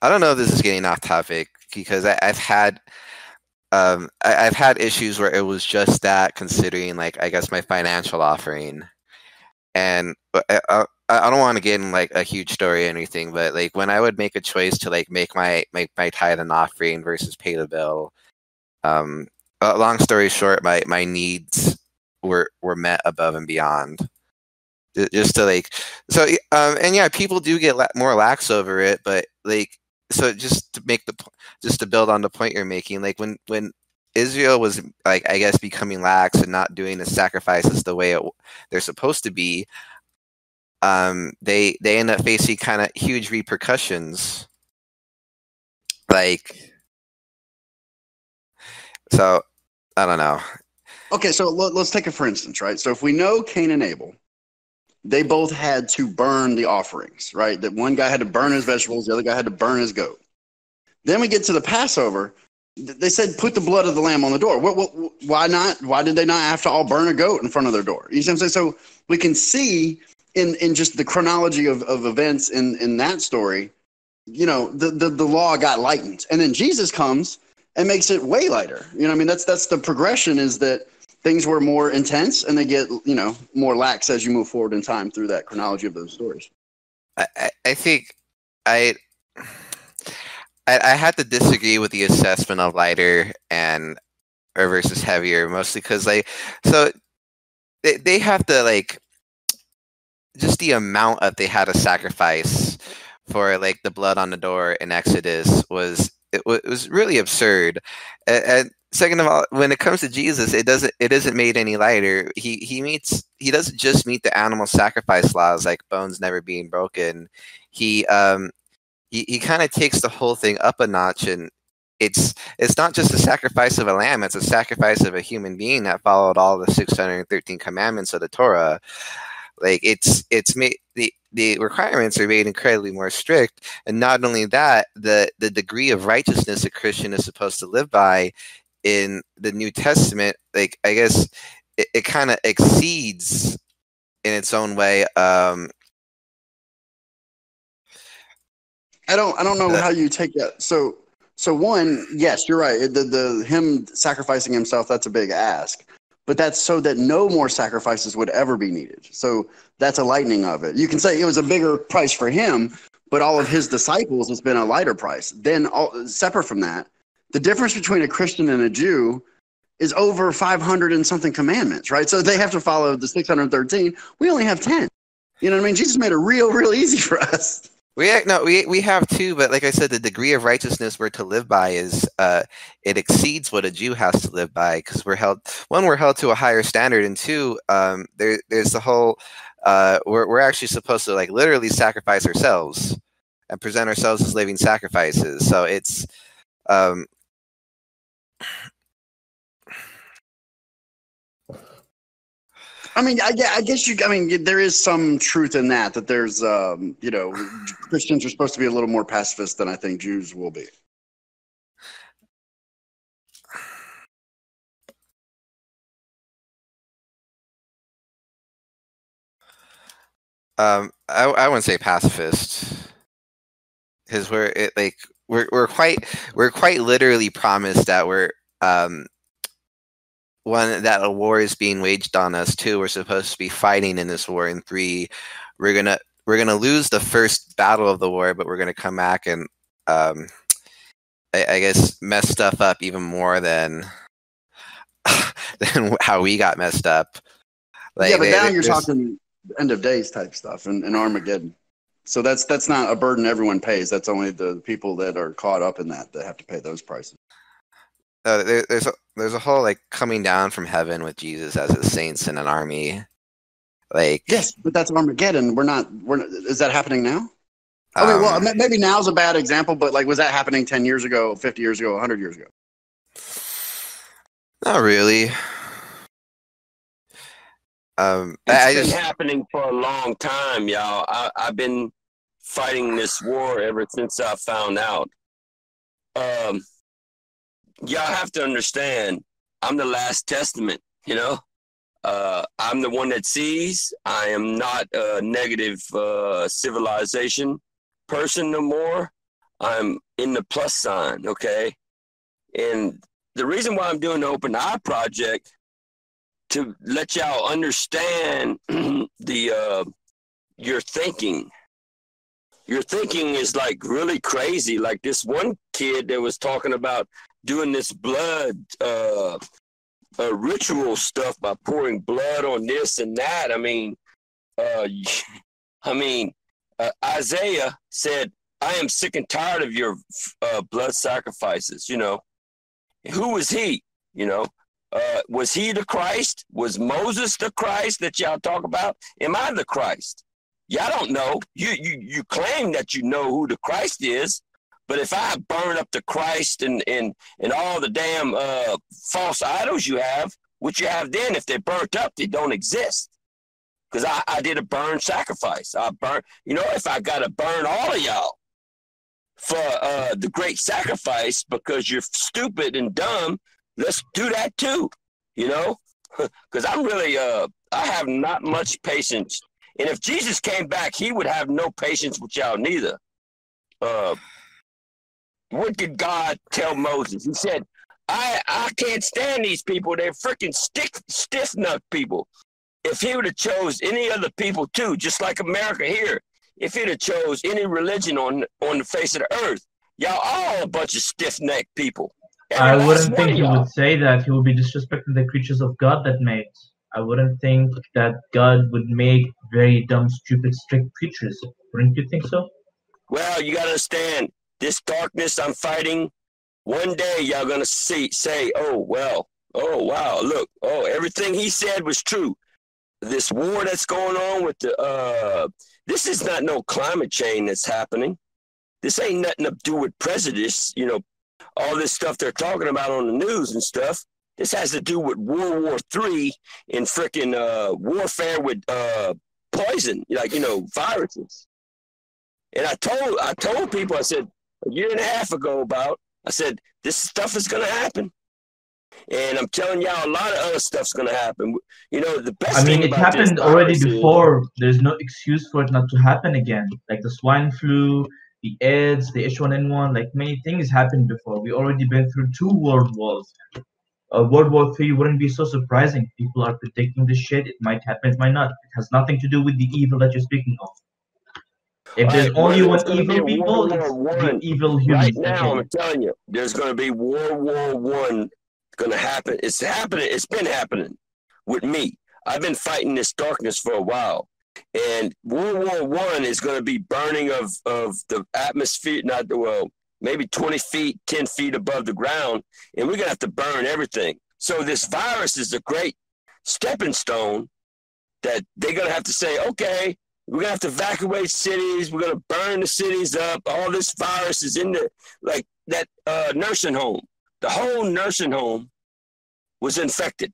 don't know if this is getting off topic, because I've had issues where it was just that, considering, like, I guess my financial offering, and I don't want to get in like a huge story or anything, but like when I would make a choice to like make my tithe and offering versus pay the bill, long story short, my needs were met above and beyond. Just to like, so and yeah, people do get more lax over it, but like, so just to build on the point you're making, like when Israel was, like, I guess, becoming lax and not doing the sacrifices the way they're supposed to be, they end up facing kind of huge repercussions. Like, so I don't know. Okay, so let's take it for instance, right? So if we know Cain and Abel, they both had to burn the offerings, right? That one guy had to burn his vegetables, the other guy had to burn his goat. Then we get to the Passover. They said, put the blood of the lamb on the door. Why not? Why did they not have to all burn a goat in front of their door? You see what I'm saying? So we can see in just the chronology of events in that story, the law got lightened. And then Jesus comes and makes it way lighter. You know what I mean? That's the progression, is that things were more intense and they get, more lax as you move forward in time through that chronology of those stories. I think I had to disagree with the assessment of lighter or versus heavier, mostly because they have to, like, just the amount that they had to sacrifice for, like, the blood on the door in Exodus was really absurd. And second of all, when it comes to Jesus, it isn't made any lighter. He doesn't just meet the animal sacrifice laws, like bones never being broken. He kind of takes the whole thing up a notch, and it's not just a sacrifice of a lamb; it's a sacrifice of a human being that followed all the 613 commandments of the Torah. Like, it's made, the requirements are made incredibly more strict, and not only that, the degree of righteousness a Christian is supposed to live by in the New Testament, like, I guess it kind of exceeds in its own way. I don't know how you take that. So one, yes, you're right. The him sacrificing himself, that's a big ask. But that's so that no more sacrifices would ever be needed. So that's a lightening of it. You can say it was a bigger price for him, but all of his disciples has been a lighter price. Then, separate from that, the difference between a Christian and a Jew is over 500 and something commandments, right? So they have to follow the 613. We only have 10. You know what I mean? Jesus made it real easy for us. We have two, but like I said, the degree of righteousness we're to live by is it exceeds what a Jew has to live by, because we're held to a higher standard, and two, there's the whole we're actually supposed to, like, literally sacrifice ourselves and present ourselves as living sacrifices. So it's I mean, I guess I mean, there is some truth in that there's, Christians are supposed to be a little more pacifist than I think Jews will be. I wouldn't say pacifist, because we're quite literally promised that that a war is being waged on us. 2, we're supposed to be fighting in this war. And 3, we're gonna lose the first battle of the war, but we're gonna come back and I guess mess stuff up even more than than how we got messed up. But now you're talking end of days type stuff and Armageddon. So that's not a burden everyone pays. That's only the people that are caught up in that have to pay those prices. There's a whole coming down from heaven with Jesus as his saints in an army. Yes, but that's Armageddon. We're not. Is that happening now? Okay, well, maybe now's a bad example, but was that happening 10 years ago, 50 years ago, 100 years ago? Not really. It's been happening for a long time, y'all. I've been fighting this war ever since I found out. Y'all have to understand, I'm the last testament, I'm the one that sees. I am not a negative civilization person no more. I'm in the plus sign, okay? And the reason why I'm doing the Open Eye Project, to let y'all understand your thinking. Your thinking is really crazy. Like this one kid that was talking about doing this blood ritual stuff by pouring blood on this and that. Isaiah said, I am sick and tired of your blood sacrifices. Who was he? Was he the Christ? Was Moses the Christ that y'all talk about? Am I the Christ? Y'all don't know. You claim that you know who the Christ is, but if I burn up the Christ and all the damn false idols you have, what you have then, if they're burnt up, they don't exist. Because I did a burn sacrifice. I burned, if I got to burn all of y'all for the great sacrifice because you're stupid and dumb, let's do that too, because I'm really, I have not much patience. And if Jesus came back, he would have no patience with y'all neither. What did God tell Moses? He said, I can't stand these people. They're freaking stiff-necked people. If he would have chose any other people too, just like America here, if he'd have chose any religion on the face of the earth, y'all all a bunch of stiff-necked people. I wouldn't think he would say that. He would be disrespecting the creatures of God that made. I wouldn't think that God would make very dumb, stupid, strict creatures. Wouldn't you think so? Well, you got to understand, this darkness I'm fighting, one day y'all going to say, oh, wow, look, everything he said was true. This war that's going on with this is not no climate change that's happening. This ain't nothing to do with prejudice, all this stuff they're talking about on the news and stuff. This has to do with World War III and freaking warfare with poison, viruses. And I told people, I said, a year and a half ago I said, this stuff is going to happen. And I'm telling y'all, a lot of other stuff's going to happen. The best thing it happened already before. There's no excuse for it not to happen again. Like the swine flu, the AIDS, the H1N1, many things happened before. We already been through 2 world wars. World War III wouldn't be so surprising. People are predicting this shit. It might happen, it might not. It has nothing to do with the evil that you're speaking of. If there's only one evil people, it's the evil humans. Right now, I'm telling you, there's going to be World War I going to happen. It's happening. It's been happening with me. I've been fighting this darkness for a while. And World War I is going to be burning of the atmosphere, maybe 20 feet, 10 feet above the ground. And we're going to have to burn everything. So this virus is a great stepping stone that they're going to have to say, okay, We're going to have to evacuate cities. We're going to burn the cities up. All this virus is in the, like that nursing home. The whole nursing home was infected.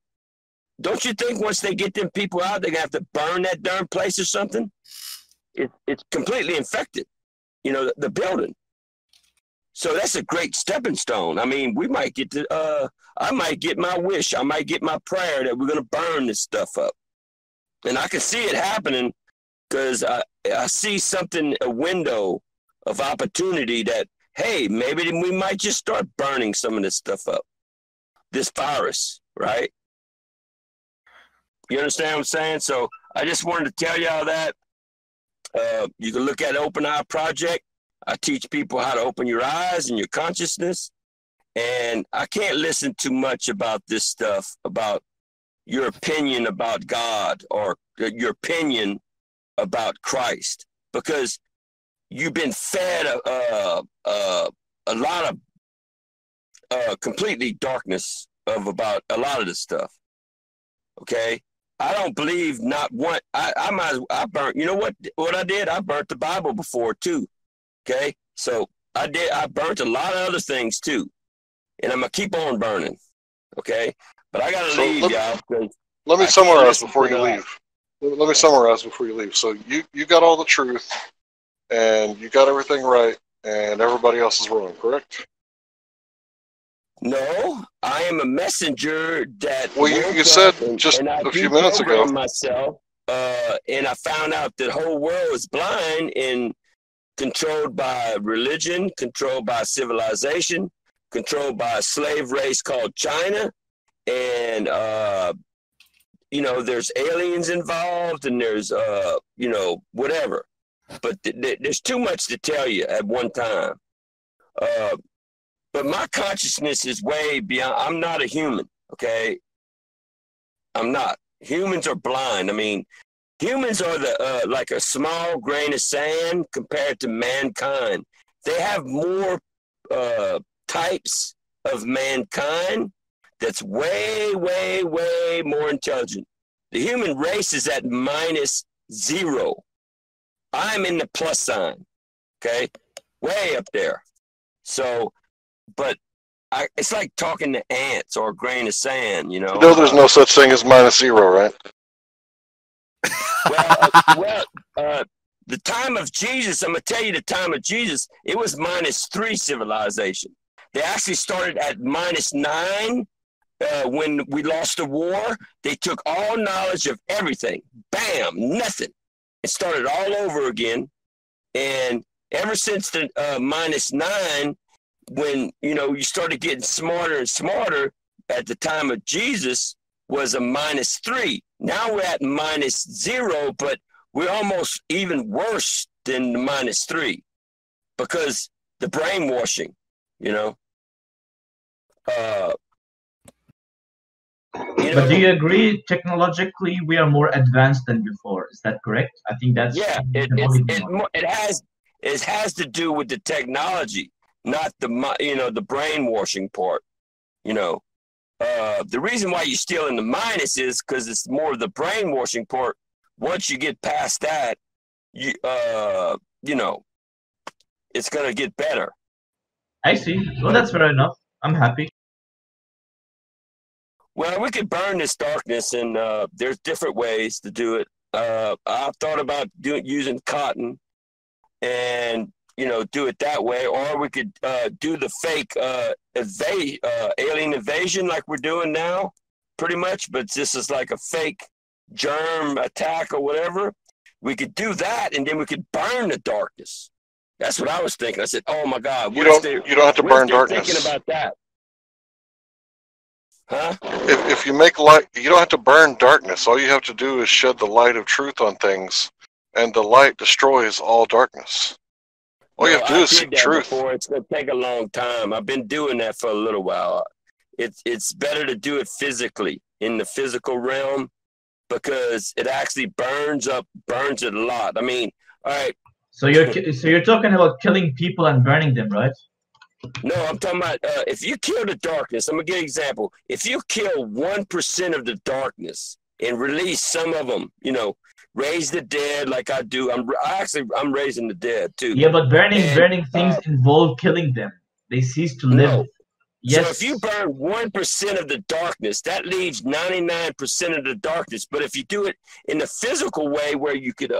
Don't you think once they get them people out, they're going to have to burn that darn place or something? It's completely infected, you know, the building. So that's a great stepping stone. I mean, we might get to, I might get my wish. I might get my prayer that we're going to burn this stuff up. And I can see it happening because I see something, a window of opportunity that, hey, maybe we might just start burning some of this stuff up. This virus, right? You understand what I'm saying? So I just wanted to tell y'all that. You can look at Open Eye Project. I teach people how to open your eyes and your consciousness. And I can't listen too much about this stuff, about your opinion about God or your opinion about Christ, because you've been fed a lot of completely darkness of about a lot of this stuff. Okay, I don't believe not one. I burnt. You know what I did? I burnt the Bible before too. Okay, so I burnt a lot of other things too, and I'm gonna keep on burning. Okay, but I gotta leave, y'all. Let me summarize before you leave. Let me summarize before you leave. So you got all the truth, and you got everything right, and everybody else is wrong, correct? No, I am a messenger that. Well, you said just a few minutes ago. Myself, and I found out that the whole world is blind and controlled by religion, controlled by civilization, controlled by a slave race called China, and you know, there's aliens involved, and there's you know, whatever. But there's too much to tell you at one time. But my consciousness is way beyond. I'm not a human, okay? I'm not. Humans are blind. I mean, humans are the like a small grain of sand compared to mankind. They have more types of mankind that's way, way, way more intelligent. The human race is at -0. I'm in the plus sign, okay? Way up there. So, but it's like talking to ants or a grain of sand, you know? You know there's no such thing as -0, right? The time of Jesus, I'm going to tell you the time of Jesus, it was -3 civilization. They actually started at -9 when we lost the war. They took all knowledge of everything. Bam, nothing. It started all over again. And ever since the -9, when, you know, you started getting smarter and smarter, at the time of Jesus was a -3. Now we're at -0, but we're almost even worse than the -3 because the brainwashing, you know. But do you agree technologically we are more advanced than before? Is that correct? I think that's it has to do with the technology, not the brainwashing part. You know, the reason why you're still in the minus is because it's more of the brainwashing part. Once you get past that, you know, it's gonna get better. I see. Well, that's fair enough. I'm happy. Well, we could burn this darkness, and there's different ways to do it. I've thought about using cotton, and do it that way, or we could do the fake alien invasion like we're doing now, pretty much. But this is like a fake germ attack or whatever. We could do that, and then we could burn the darkness. That's what I was thinking. I said, "Oh my God, you don't have to burn darkness." Thinking about that. Huh? If you make light, you don't have to burn darkness. All you have to do is shed the light of truth on things, and the light destroys all darkness. All you have to do is seek truth. Before. It's going to take a long time. I've been doing that for a little while. It's better to do it physically, in the physical realm, because it actually burns it a lot. I mean, all right. So you're talking about killing people and burning them, right? No, I'm talking about if you kill the darkness. I'm gonna give you an example. If you kill 1% of the darkness, and release some of them, you know, raise the dead like I do. I'm raising the dead too. Yeah, but burning things involve killing them. They cease to live. No. Yes. So if you burn 1% of the darkness, that leaves 99% of the darkness. But if you do it in the physical way where you could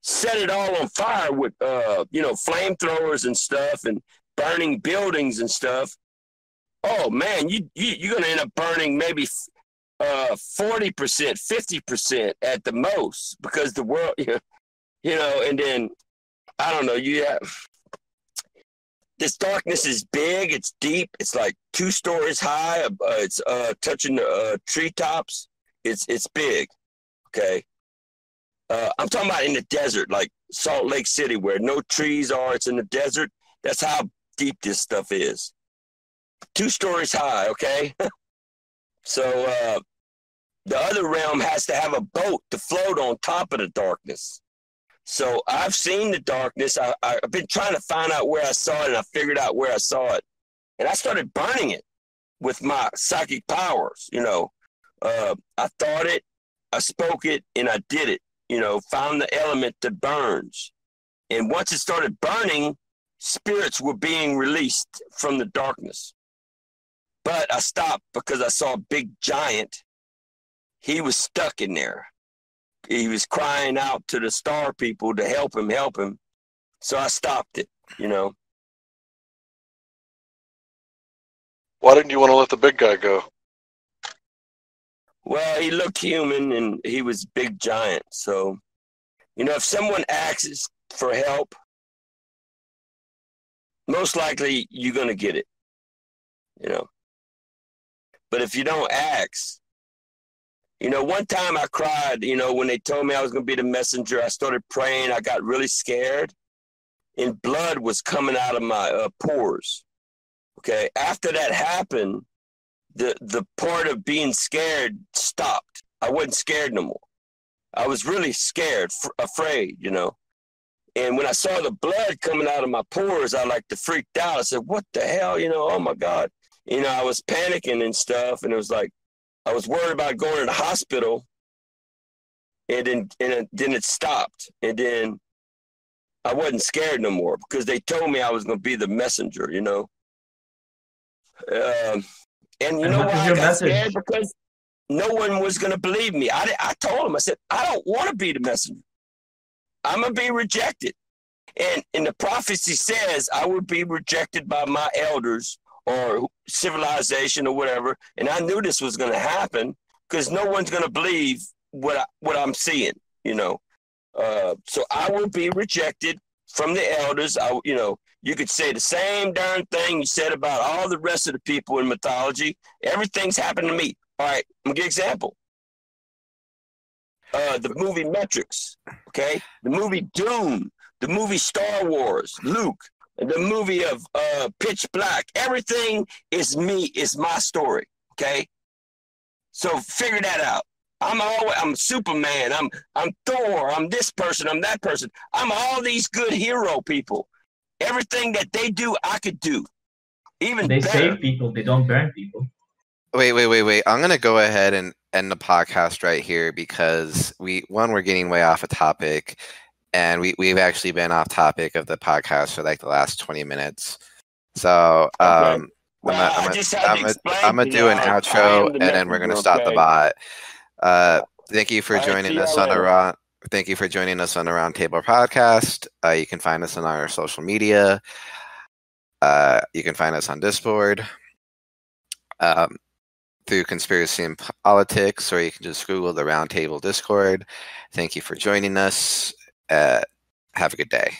set it all on fire with, you know, flamethrowers and stuff and burning buildings and stuff, oh, man, you're going to end up burning maybe 40%, 50% at the most, because the world, you know, and then, I don't know, you have... This darkness is big. It's deep. It's like 2 stories high. It's touching the treetops. It's big. Okay. I'm talking about in the desert, like Salt Lake City, where no trees are. It's in the desert. That's how deep this stuff is. 2 stories high. Okay. So the other realm has to have a boat to float on top of the darkness. So I've seen the darkness. I've been trying to find out where I saw it, and I figured out where I saw it. And I started burning it with my psychic powers, you know. I thought it, I spoke it, and I did it, you know, found the element that burns. And once it started burning, spirits were being released from the darkness. But I stopped because I saw a big giant. He was stuck in there. He was crying out to the star people to help him. So I stopped it, you know. Why didn't you want to let the big guy go? Well, he looked human and he was big giant. So, you know, if someone asks for help, most likely you're going to get it, you know. But if you don't ask, you know, one time I cried, you know, when they told me I was going to be the messenger. I started praying. I got really scared, and blood was coming out of my pores. Okay. After that happened, the part of being scared stopped. I wasn't scared no more. I was really scared, afraid, you know. And when I saw the blood coming out of my pores, I like freaked out. I said, what the hell? You know, oh my God. You know, I was panicking and stuff, and it was like, I was worried about going to the hospital, and then it stopped. And then I wasn't scared no more because they told me I was going to be the messenger, you know. And you know why I got scared? Because no one was going to believe me. I told them, I said, I don't want to be the messenger. I'm going to be rejected. And the prophecy says I would be rejected by my elders or civilization or whatever. And I knew this was going to happen because no one's going to believe what I'm seeing, you know. So I will be rejected from the elders. You know, you could say the same darn thing you said about all the rest of the people in mythology. Everything's happened to me. All right, I'm going to give an example. The movie Matrix, okay? The movie Doom, the movie Star Wars, Luke, the movie of Pitch Black. Everything is me, is my story, okay? So figure that out. I'm Superman, I'm Thor, I'm this person, I'm that person. I'm all these good hero people. Everything that they do, I could do. Even they better. Save people, they don't burn people. Wait. I'm going to go ahead and end the podcast right here because we're getting way off a topic, and we've actually been off topic of the podcast for like the last 20 minutes. So I'm going to do an outro, and then we're going to stop the bot. Thank you for joining us on the Roundtable podcast. You can find us on our social media. You can find us on Discord. Through Conspiracy and Politics, or you can just Google the Roundtable Discord. Thank you for joining us. Have a good day.